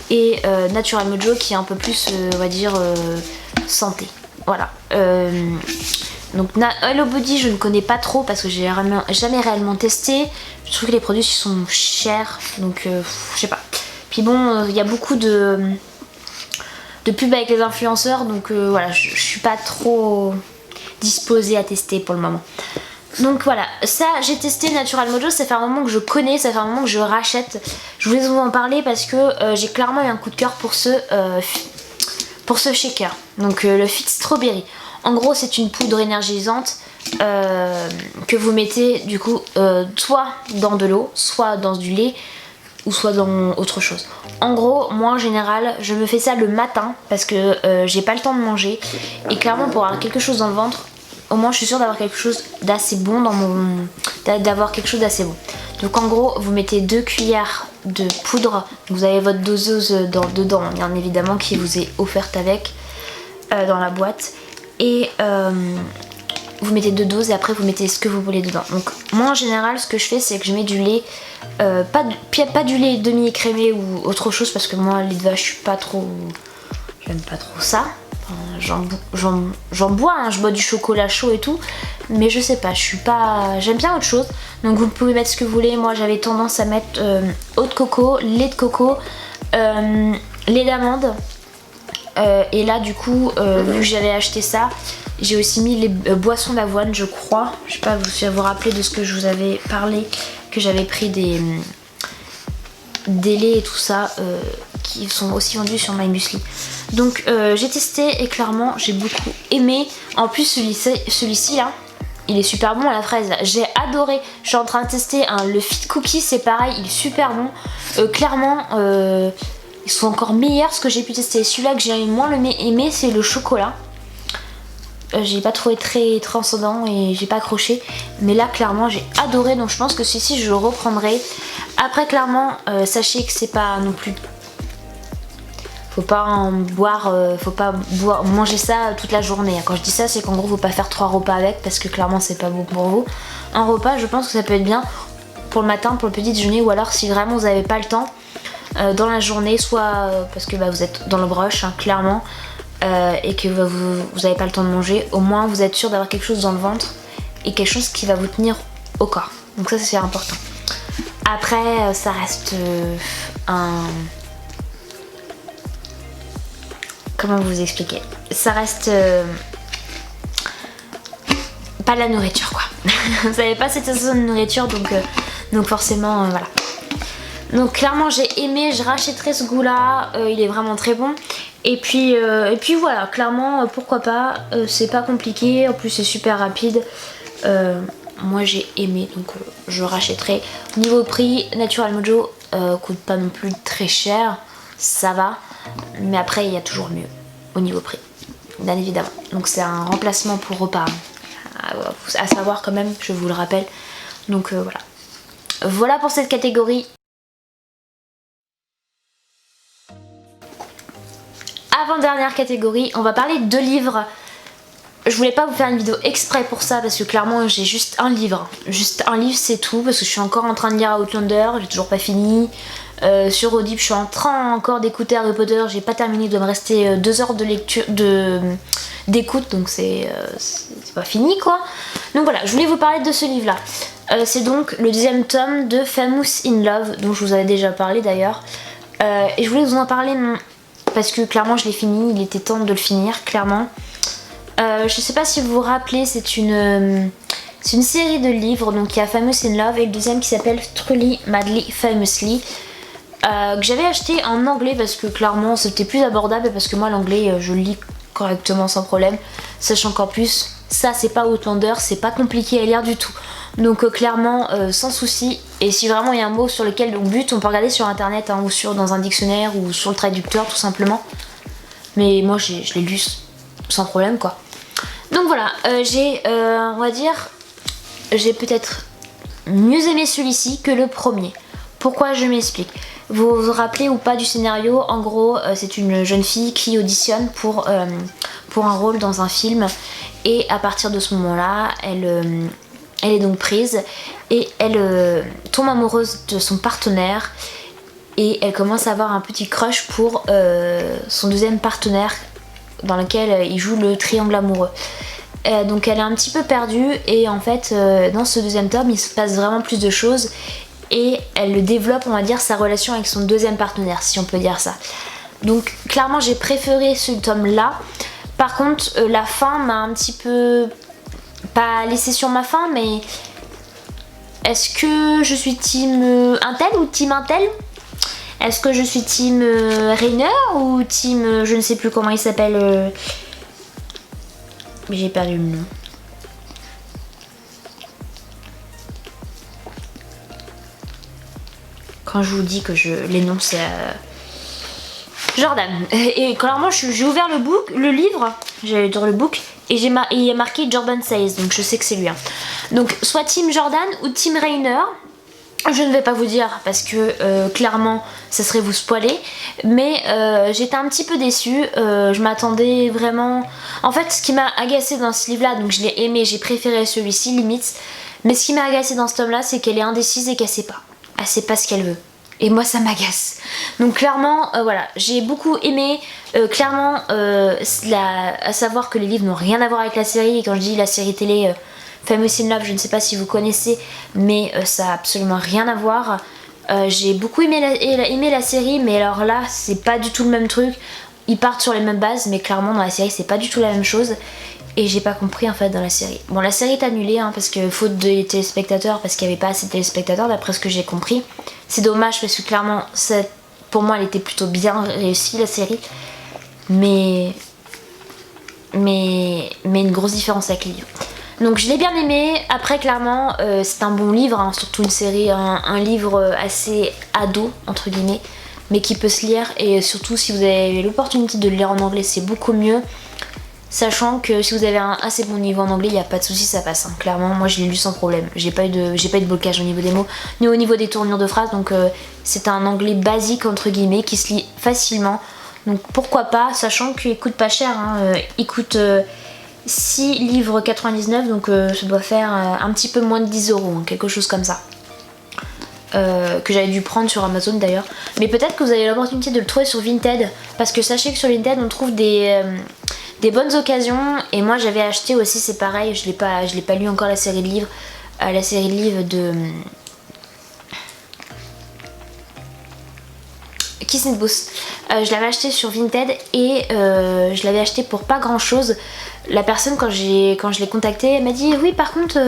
S1: et Natural Mojo qui est un peu plus on va dire santé, voilà. Donc Hello Body je ne connais pas trop parce que j'ai jamais réellement testé, je trouve que les produits sont chers, donc je sais pas. Puis bon, il y a beaucoup de pubs avec les influenceurs, donc voilà, je suis pas trop disposée à tester pour le moment. Donc voilà, ça j'ai testé Natural Mojo, ça fait un moment que je connais, ça fait un moment que je rachète. Je voulais vous en parler parce que j'ai clairement eu un coup de cœur pour ce shaker. Donc le Fit Strawberry. En gros c'est une poudre énergisante que vous mettez du coup soit dans de l'eau, soit dans du lait, ou soit dans autre chose. En gros, moi en général, je me fais ça le matin parce que j'ai pas le temps de manger. Et clairement pour avoir quelque chose dans le ventre, au moins je suis sûre d'avoir quelque chose d'assez bon Donc en gros, vous mettez 2 cuillères de poudre. Vous avez votre doseuse dedans, bien évidemment, qui vous est offerte avec dans la boîte. Et vous mettez 2 doses et après vous mettez ce que vous voulez dedans. Donc moi en général, ce que je fais, c'est que je mets du lait, pas du lait demi-écrémé ou autre chose, parce que moi lait de vache, je suis pas trop, j'aime pas trop ça. J'en bois, hein, je bois du chocolat chaud et tout, mais je sais pas, j'aime bien autre chose. Donc vous pouvez mettre ce que vous voulez. Moi j'avais tendance à mettre eau de coco, lait de coco, lait d'amande, et là du coup vu que j'avais acheté ça, j'ai aussi mis les boissons d'avoine, je crois. Je sais pas si vous vous rappelez de ce que je vous avais parlé, que j'avais pris des laits et tout ça qui sont aussi vendus sur My Muesli. Donc j'ai testé et clairement j'ai beaucoup aimé. En plus celui-ci là, il est super bon à la fraise. J'ai adoré. Je suis en train de tester le Fit Cookie, c'est pareil, il est super bon. Clairement ils sont encore meilleurs ce que j'ai pu tester. Celui-là que j'ai moins aimé, c'est le chocolat. J'ai pas trouvé très transcendant et j'ai pas accroché, mais là clairement j'ai adoré, donc je pense que celui-ci je le reprendrai. Après clairement sachez que c'est pas non plus, faut pas manger ça toute la journée. Quand je dis ça, c'est qu'en gros faut pas faire 3 repas avec, parce que clairement c'est pas bon pour vous. Un repas, je pense que ça peut être bien pour le matin, pour le petit déjeuner, ou alors si vraiment vous avez pas le temps dans la journée, soit parce que vous êtes dans le brush hein, clairement, et que vous n'avez pas le temps de manger, au moins vous êtes sûr d'avoir quelque chose dans le ventre et quelque chose qui va vous tenir au corps. Donc ça c'est important. Après ça reste comment vous expliquer, ça reste pas la nourriture quoi. Vous n'avez pas cette sensation de nourriture, donc forcément voilà. Donc clairement j'ai aimé, je rachèterai ce goût là, il est vraiment très bon. Et puis voilà, clairement pourquoi pas, c'est pas compliqué, en plus c'est super rapide. Moi j'ai aimé, donc je rachèterai. Niveau prix, Natural Mojo coûte pas non plus très cher, ça va, mais après il y a toujours mieux au niveau prix, bien évidemment. Donc c'est un remplacement pour repas, à savoir quand même, je vous le rappelle. Donc voilà. Voilà pour cette catégorie. Avant-dernière catégorie, on va parler de livres. Je voulais pas vous faire une vidéo exprès pour ça parce que clairement j'ai juste un livre. Juste un livre c'est tout, parce que je suis encore en train de lire Outlander, j'ai toujours pas fini. Sur Audible je suis en train encore d'écouter Harry Potter, j'ai pas terminé, il doit me rester 2 heures de lecture, d'écoute, donc c'est pas fini quoi. Donc voilà, je voulais vous parler de ce livre là. C'est donc le 2e tome de Famous in Love, dont je vous avais déjà parlé d'ailleurs. Et je voulais vous en parler parce que clairement je l'ai fini, il était temps de le finir clairement. Je sais pas si vous vous rappelez, c'est une série de livres, donc il y a Famous in Love et le 2e qui s'appelle Truly Madly Famously, que j'avais acheté en anglais parce que clairement c'était plus abordable, parce que moi l'anglais je lis correctement sans problème, sachant qu'en plus Ça c'est pas Outlander, c'est pas compliqué à lire du tout. Donc clairement sans souci. Et si vraiment il y a un mot sur lequel on bute, on peut regarder sur internet hein, ou dans un dictionnaire ou sur le traducteur tout simplement. Mais moi je l'ai lu sans problème quoi. Donc voilà, on va dire, j'ai peut-être mieux aimé celui-ci que le premier. Pourquoi? Je m'explique. Vous vous rappelez ou pas du scénario? En gros, c'est une jeune fille qui auditionne pour un rôle dans un film. Et à partir de ce moment-là, elle est donc prise. Et elle tombe amoureuse de son partenaire. Et elle commence à avoir un petit crush pour son deuxième partenaire, dans lequel il joue le triangle amoureux. Donc elle est un petit peu perdue. Et en fait, dans ce deuxième tome, il se passe vraiment plus de choses. Et elle développe, on va dire, sa relation avec son deuxième partenaire, si on peut dire ça. Donc clairement j'ai préféré ce tome là. Par contre la fin m'a un petit peu pas laissé sur ma faim, mais est-ce que je suis team Intel ou team Intel? Est-ce que je suis team Rainer ou team je ne sais plus comment il s'appelle j'ai perdu le nom. Quand je vous dis que les noms c'est Jordan. Et clairement j'ai ouvert le livre, j'allais dire le book, et il y a marqué Jordan Says, donc je sais que c'est lui. Hein. Donc soit Team Jordan ou Team Rainer. Je ne vais pas vous dire parce que clairement ça serait vous spoiler, mais j'étais un petit peu déçue, je m'attendais vraiment... En fait ce qui m'a agacé dans ce livre là, donc je l'ai aimé, j'ai préféré celui-ci limite, mais ce qui m'a agacé dans ce tome là c'est qu'elle est indécise et qu'elle sait pas. Elle sait pas ce qu'elle veut. Et moi ça m'agace. Donc clairement voilà, j'ai beaucoup aimé. Clairement à savoir que les livres n'ont rien à voir avec la série. Et quand je dis la série télé Famous in Love, je ne sais pas si vous connaissez, mais ça a absolument rien à voir. J'ai beaucoup aimé la série, mais alors là c'est pas du tout le même truc. Ils partent sur les mêmes bases, mais clairement dans la série c'est pas du tout la même chose. Et j'ai pas compris en fait dans la série. Bon, la série est annulée hein, parce que faute de téléspectateurs, parce qu'il n'y avait pas assez de téléspectateurs d'après ce que j'ai compris. C'est dommage parce que clairement pour moi elle était plutôt bien réussie la série. Mais une grosse différence avec les livres. Donc je l'ai bien aimé. Après clairement c'est un bon livre, hein, surtout une série, un livre assez ado entre guillemets, mais qui peut se lire. Et surtout si vous avez l'opportunité de le lire en anglais c'est beaucoup mieux. Sachant que si vous avez un assez bon niveau en anglais, il n'y a pas de souci, ça passe. Hein. Clairement, moi je l'ai lu sans problème. J'ai pas eu de blocage au niveau des mots, ni au niveau des tournures de phrases. Donc c'est un anglais basique entre guillemets qui se lit facilement. Donc pourquoi pas, sachant qu'il coûte pas cher. Hein. Il coûte 6 livres 99, donc ça doit faire un petit peu moins de 10 euros, hein, quelque chose comme ça. Que j'avais dû prendre sur Amazon d'ailleurs. Mais peut-être que vous avez l'opportunité de le trouver sur Vinted. Parce que sachez que sur Vinted on trouve des bonnes occasions. Et moi j'avais acheté aussi, c'est pareil, je l'ai pas lu encore la série de livres. La série de livres de Kiss and Boost. Je l'avais acheté sur Vinted et je l'avais acheté pour pas grand chose. La personne quand je l'ai contactée, elle m'a dit oui par contre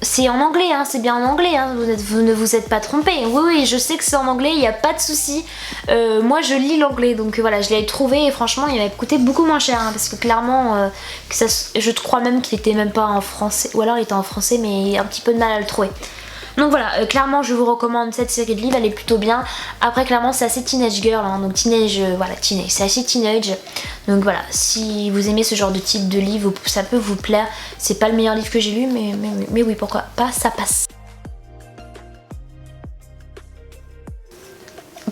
S1: c'est en anglais, hein, c'est bien en anglais, hein, vous ne vous êtes pas trompé. Oui, je sais que c'est en anglais, il n'y a pas de souci. Moi, je lis l'anglais, donc voilà, je l'ai trouvé et franchement, il m'a coûté beaucoup moins cher. Hein, parce que clairement, je crois même qu'il était même pas en français, ou alors il était en français, mais il y a un petit peu de mal à le trouver. Donc voilà, clairement je vous recommande cette série de livres, elle est plutôt bien. Après clairement c'est assez teenage girl, hein, donc teenage, c'est assez teenage. Donc voilà, si vous aimez ce genre de type de livre, ça peut vous plaire. C'est pas le meilleur livre que j'ai lu, mais oui, pourquoi pas, ça passe.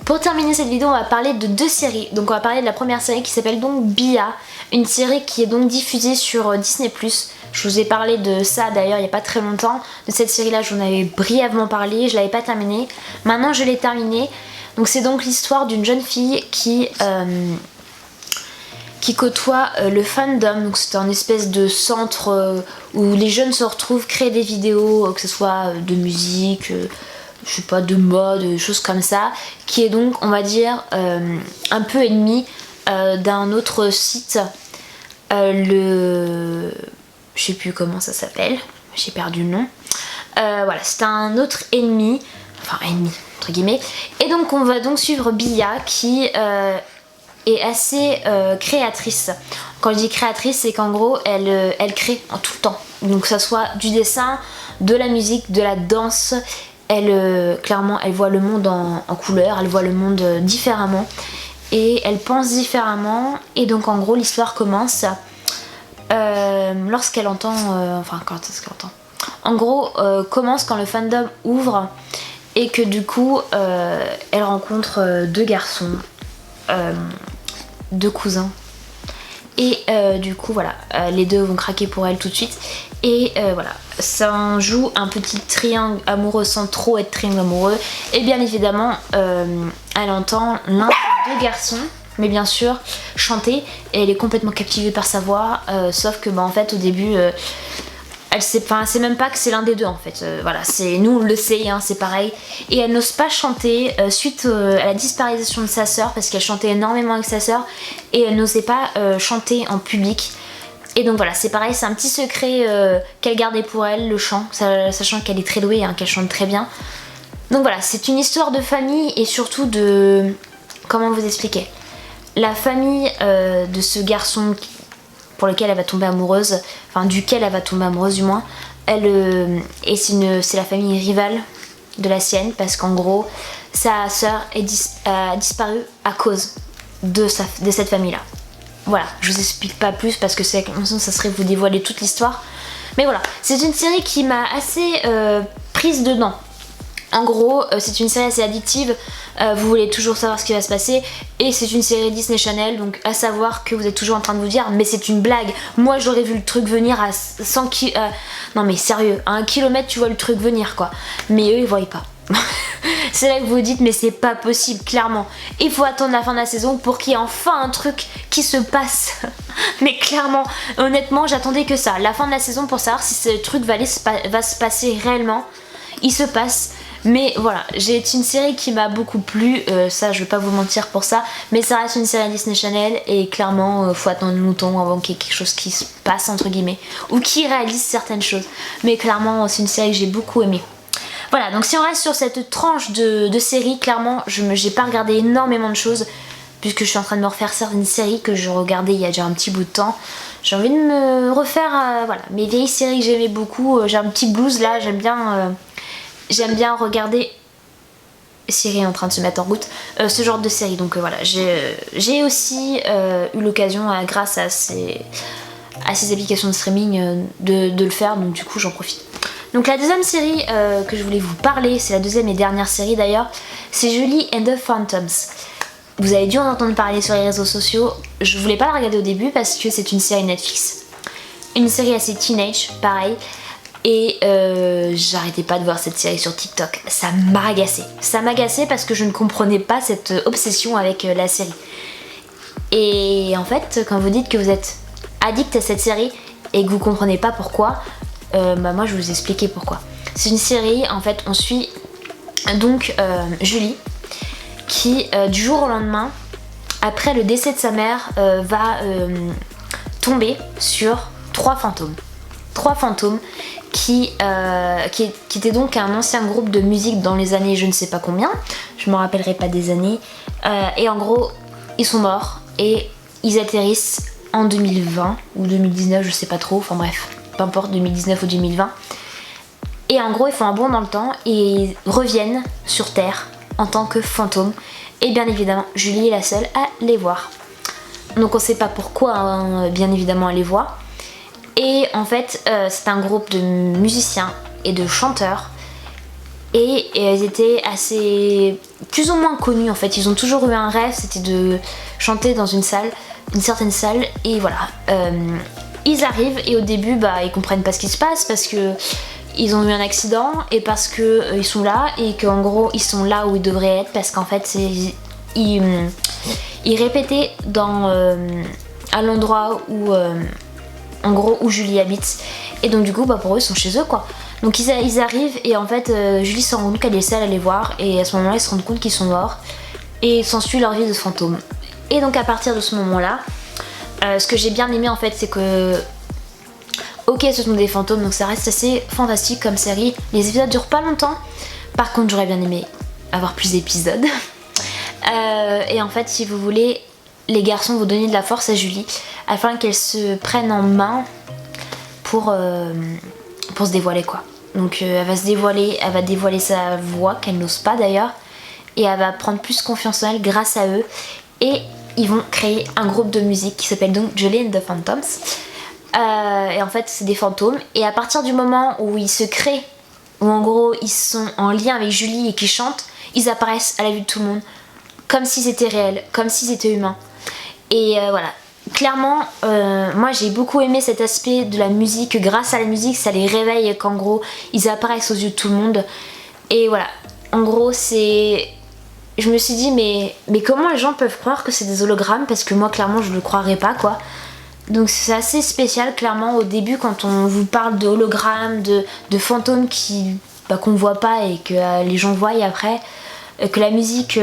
S1: Pour terminer cette vidéo, on va parler de 2 séries. Donc on va parler de la première série qui s'appelle donc Bia, une série qui est donc diffusée sur Disney+. Je vous ai parlé de ça d'ailleurs il n'y a pas très longtemps. De cette série là, j'en avais brièvement parlé, je l'avais pas terminée. Maintenant je l'ai terminée. Donc c'est donc l'histoire d'une jeune fille qui côtoie le fandom. Donc c'est un espèce de centre où les jeunes se retrouvent, créent des vidéos, que ce soit de musique, je sais pas, de mode, des choses comme ça. Qui est donc, on va dire, un peu ennemi d'un autre site. Je sais plus comment ça s'appelle, j'ai perdu le nom. Voilà, c'est un autre ennemi, enfin ennemi entre guillemets. Et donc on va donc suivre Bia qui est assez créatrice. Quand je dis créatrice, c'est qu'en gros elle crée en tout le temps, donc que ça soit du dessin, de la musique, de la danse. Elle clairement elle voit le monde en couleur, elle voit le monde différemment et elle pense différemment. Et donc en gros l'histoire commence lorsqu'elle entend quand est-ce qu'elle entend, en gros commence quand le fandom ouvre et que du coup elle rencontre deux garçons, deux cousins, et du coup voilà, les deux vont craquer pour elle tout de suite. Et voilà, ça en joue un petit triangle amoureux sans trop être triangle amoureux. Et bien évidemment elle entend l'un des deux garçons, mais bien sûr, chanter, et elle est complètement captivée par sa voix, sauf que en fait au début elle sait même pas que c'est l'un des deux en fait. Voilà, c'est, nous on le sait, hein, c'est pareil. Et elle n'ose pas chanter suite à la disparition de sa sœur, parce qu'elle chantait énormément avec sa sœur et elle n'osait pas chanter en public. Et donc voilà, c'est pareil, c'est un petit secret qu'elle gardait pour elle, le chant, sachant qu'elle est très douée, hein, qu'elle chante très bien. Donc voilà, c'est une histoire de famille et surtout de... Comment vous expliquer ? La famille de ce garçon pour lequel elle va tomber amoureuse, enfin duquel elle va tomber amoureuse du moins, et c'est la famille rivale de la sienne, parce qu'en gros sa sœur a disparu à cause de cette famille-là. Voilà, je vous explique pas plus parce que ça serait vous dévoiler toute l'histoire. Mais voilà, c'est une série qui m'a assez prise dedans. En gros, c'est une série assez addictive, vous voulez toujours savoir ce qui va se passer, et c'est une série Disney Channel, donc à savoir que vous êtes toujours en train de vous dire mais c'est une blague, moi j'aurais vu le truc venir à 100 km, non mais sérieux, à 1 kilomètre tu vois le truc venir quoi, mais eux ils voient pas. C'est là que vous vous dites mais c'est pas possible, clairement. Il faut attendre la fin de la saison pour qu'il y ait enfin un truc qui se passe. Mais clairement, honnêtement, j'attendais que ça, la fin de la saison, pour savoir si ce truc va se passer réellement. Il se passe. Mais voilà, c'est une série qui m'a beaucoup plu, ça je vais pas vous mentir pour ça, mais ça reste une série Disney Channel et clairement faut attendre longtemps avant qu'il y ait quelque chose qui se passe entre guillemets, ou qui réalise certaines choses. Mais clairement c'est une série que j'ai beaucoup aimée. Voilà, donc si on reste sur cette tranche de série, clairement j'ai pas regardé énormément de choses, puisque je suis en train de me refaire certaines séries que je regardais il y a déjà un petit bout de temps. J'ai envie de me refaire voilà, mes vieilles séries que j'aimais beaucoup, j'ai un petit blues là, j'aime bien regarder. Siri est en train de se mettre en route, ce genre de série. Donc voilà, j'ai aussi eu l'occasion grâce à ces applications de streaming de le faire, donc du coup j'en profite. Donc la deuxième série que je voulais vous parler, c'est la deuxième et dernière série d'ailleurs, c'est Julie and the Phantoms. Vous avez dû en entendre parler sur les réseaux sociaux. Je voulais pas la regarder au début parce que c'est une série Netflix, une série assez teenage, pareil. Et j'arrêtais pas de voir cette série sur TikTok. Ça m'agaçait. Ça m'agaçait parce que je ne comprenais pas cette obsession avec la série. Et en fait, quand vous dites que vous êtes addict à cette série et que vous comprenez pas pourquoi, moi je vais vous expliquer pourquoi. C'est une série, en fait, on suit donc Julie qui, du jour au lendemain, après le décès de sa mère, va tomber sur trois fantômes. Trois fantômes qui était donc un ancien groupe de musique dans les années je ne sais pas combien, je me rappellerai pas des années, et en gros ils sont morts et ils atterrissent en 2020 ou 2019, je sais pas trop, enfin bref, peu importe, 2019 ou 2020, et en gros ils font un bond dans le temps et ils reviennent sur Terre en tant que fantômes, et bien évidemment Julie est la seule à les voir. Donc on sait pas pourquoi, hein, bien évidemment elle les voit. Et en fait c'est un groupe de musiciens et de chanteurs, et ils étaient assez plus ou moins connus en fait. Ils ont toujours eu un rêve, c'était de chanter dans une certaine salle, et voilà, ils arrivent et au début ils comprennent pas ce qui se passe parce que ils ont eu un accident et parce que ils sont là, et qu'en gros ils sont là où ils devraient être, parce qu'en fait ils répétaient à l'endroit où en gros où Julie habite, et donc du coup pour eux ils sont chez eux quoi. Donc ils arrivent et en fait Julie se rend compte qu'elle est seule à les voir, et à ce moment là ils se rendent compte qu'ils sont morts et s'ensuit leur vie de fantôme. Et donc à partir de ce moment là, ce que j'ai bien aimé en fait, c'est que ok ce sont des fantômes, donc ça reste assez fantastique comme série. Les épisodes durent pas longtemps, par contre j'aurais bien aimé avoir plus d'épisodes. Et en fait si vous voulez, les garçons vont donner de la force à Julie afin qu'elle se prenne en main pour se dévoiler quoi. Donc elle va se dévoiler, elle va dévoiler sa voix qu'elle n'ose pas d'ailleurs, et elle va prendre plus confiance en elle grâce à eux, et ils vont créer un groupe de musique qui s'appelle donc Julie and the Phantoms. Et en fait c'est des fantômes, et à partir du moment où ils se créent, où en gros ils sont en lien avec Julie et qu'ils chantent, ils apparaissent à la vue de tout le monde comme si c'était réel, comme si c'était humain. Et voilà, clairement moi j'ai beaucoup aimé cet aspect de la musique. Grâce à la musique ça les réveille et qu'en gros ils apparaissent aux yeux de tout le monde. Et voilà, en gros c'est... Je me suis dit mais comment les gens peuvent croire que c'est des hologrammes, parce que moi clairement je le croirais pas quoi. Donc c'est assez spécial clairement au début quand on vous parle de hologrammes, de fantômes qu'on voit pas et que les gens voient après, que la musique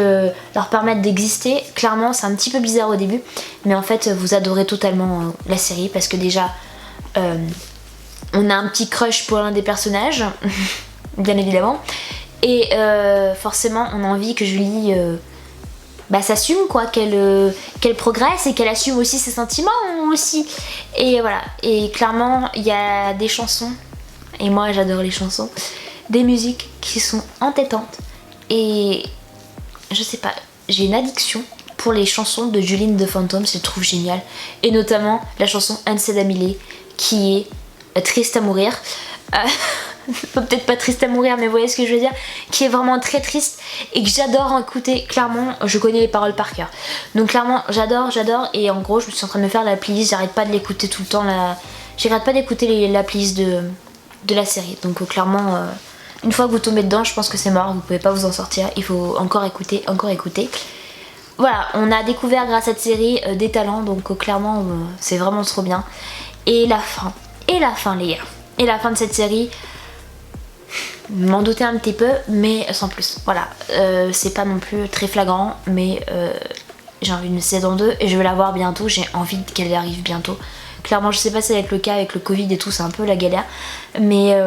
S1: leur permette d'exister. Clairement c'est un petit peu bizarre au début, mais en fait vous adorez totalement la série, parce que déjà on a un petit crush pour l'un des personnages bien évidemment, et forcément on a envie que Julie s'assume quoi, qu'elle progresse et qu'elle assume aussi ses sentiments aussi. Et voilà, et clairement il y a des chansons, et moi j'adore les chansons, des musiques qui sont entêtantes, et je sais pas, j'ai une addiction pour les chansons de Julie and the Phantoms, je les trouve géniales, et notamment la chanson Unsaid Amile qui est triste à mourir. Peut-être pas triste à mourir, mais vous voyez ce que je veux dire, qui est vraiment très triste et que j'adore écouter. Clairement je connais les paroles par cœur, donc clairement j'adore, et en gros je suis en train de me faire la playlist, j'arrête pas de l'écouter tout le temps, j'arrête pas d'écouter la playlist de la série. Donc clairement une fois que vous tombez dedans je pense que c'est mort, vous pouvez pas vous en sortir, il faut encore écouter. Voilà, on a découvert grâce à cette série des talents, donc clairement c'est vraiment trop bien. Et la fin les gars, et la fin de cette série, m'en doutais un petit peu mais sans plus. Voilà, c'est pas non plus très flagrant, mais j'ai envie d'une saison 2 et je vais la voir bientôt, j'ai envie qu'elle arrive bientôt. Clairement je sais pas si avec le cas, avec le Covid et tout c'est un peu la galère, mais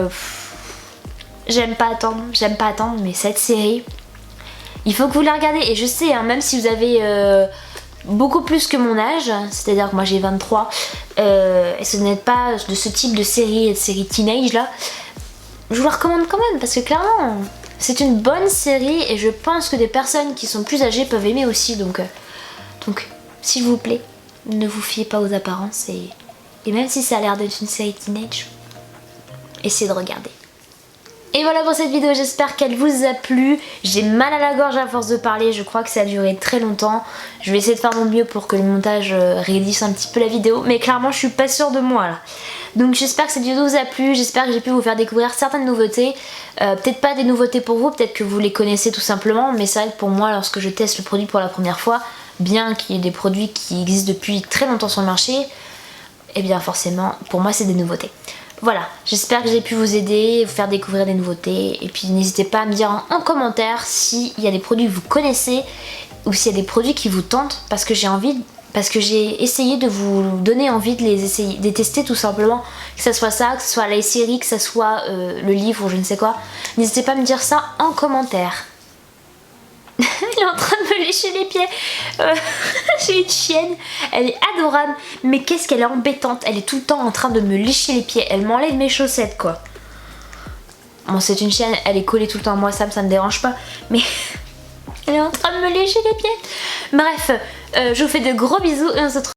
S1: j'aime pas attendre, mais cette série il faut que vous la regardez. Et je sais même si vous avez beaucoup plus que mon âge, c'est-à-dire que moi j'ai 23, et ce n'est pas de ce type de série teenage là, je vous la recommande quand même, parce que clairement c'est une bonne série et je pense que des personnes qui sont plus âgées peuvent aimer aussi. Donc s'il vous plaît, ne vous fiez pas aux apparences, et même si ça a l'air d'être une série teenage, essayez de regarder. Et voilà pour cette vidéo, j'espère qu'elle vous a plu. J'ai mal à la gorge à force de parler, je crois que ça a duré très longtemps. Je vais essayer de faire mon mieux pour que le montage réduise un petit peu la vidéo, mais clairement je suis pas sûre de moi là. Donc j'espère que cette vidéo vous a plu, j'espère que j'ai pu vous faire découvrir certaines nouveautés. Peut-être pas des nouveautés pour vous, peut-être que vous les connaissez tout simplement, mais c'est vrai que pour moi, lorsque je teste le produit pour la première fois, bien qu'il y ait des produits qui existent depuis très longtemps sur le marché, et bien forcément pour moi c'est des nouveautés. Voilà, j'espère que j'ai pu vous aider, vous faire découvrir des nouveautés, et puis n'hésitez pas à me dire en commentaire s'il y a des produits que vous connaissez ou s'il y a des produits qui vous tentent, parce que j'ai essayé de vous donner envie de les tester tout simplement, que ce soit ça, que ce soit la série, que ce soit le livre ou je ne sais quoi. N'hésitez pas à me dire ça en commentaire. Il est en train de me lécher les pieds. J'ai une chienne, elle est adorable, mais qu'est-ce qu'elle est embêtante. Elle est tout le temps en train de me lécher les pieds, elle m'enlève mes chaussettes quoi. Bon, c'est une chienne, elle est collée tout le temps à moi, ça me dérange pas, mais elle est en train de me lécher les pieds. Bref, je vous fais de gros bisous et on se retrouve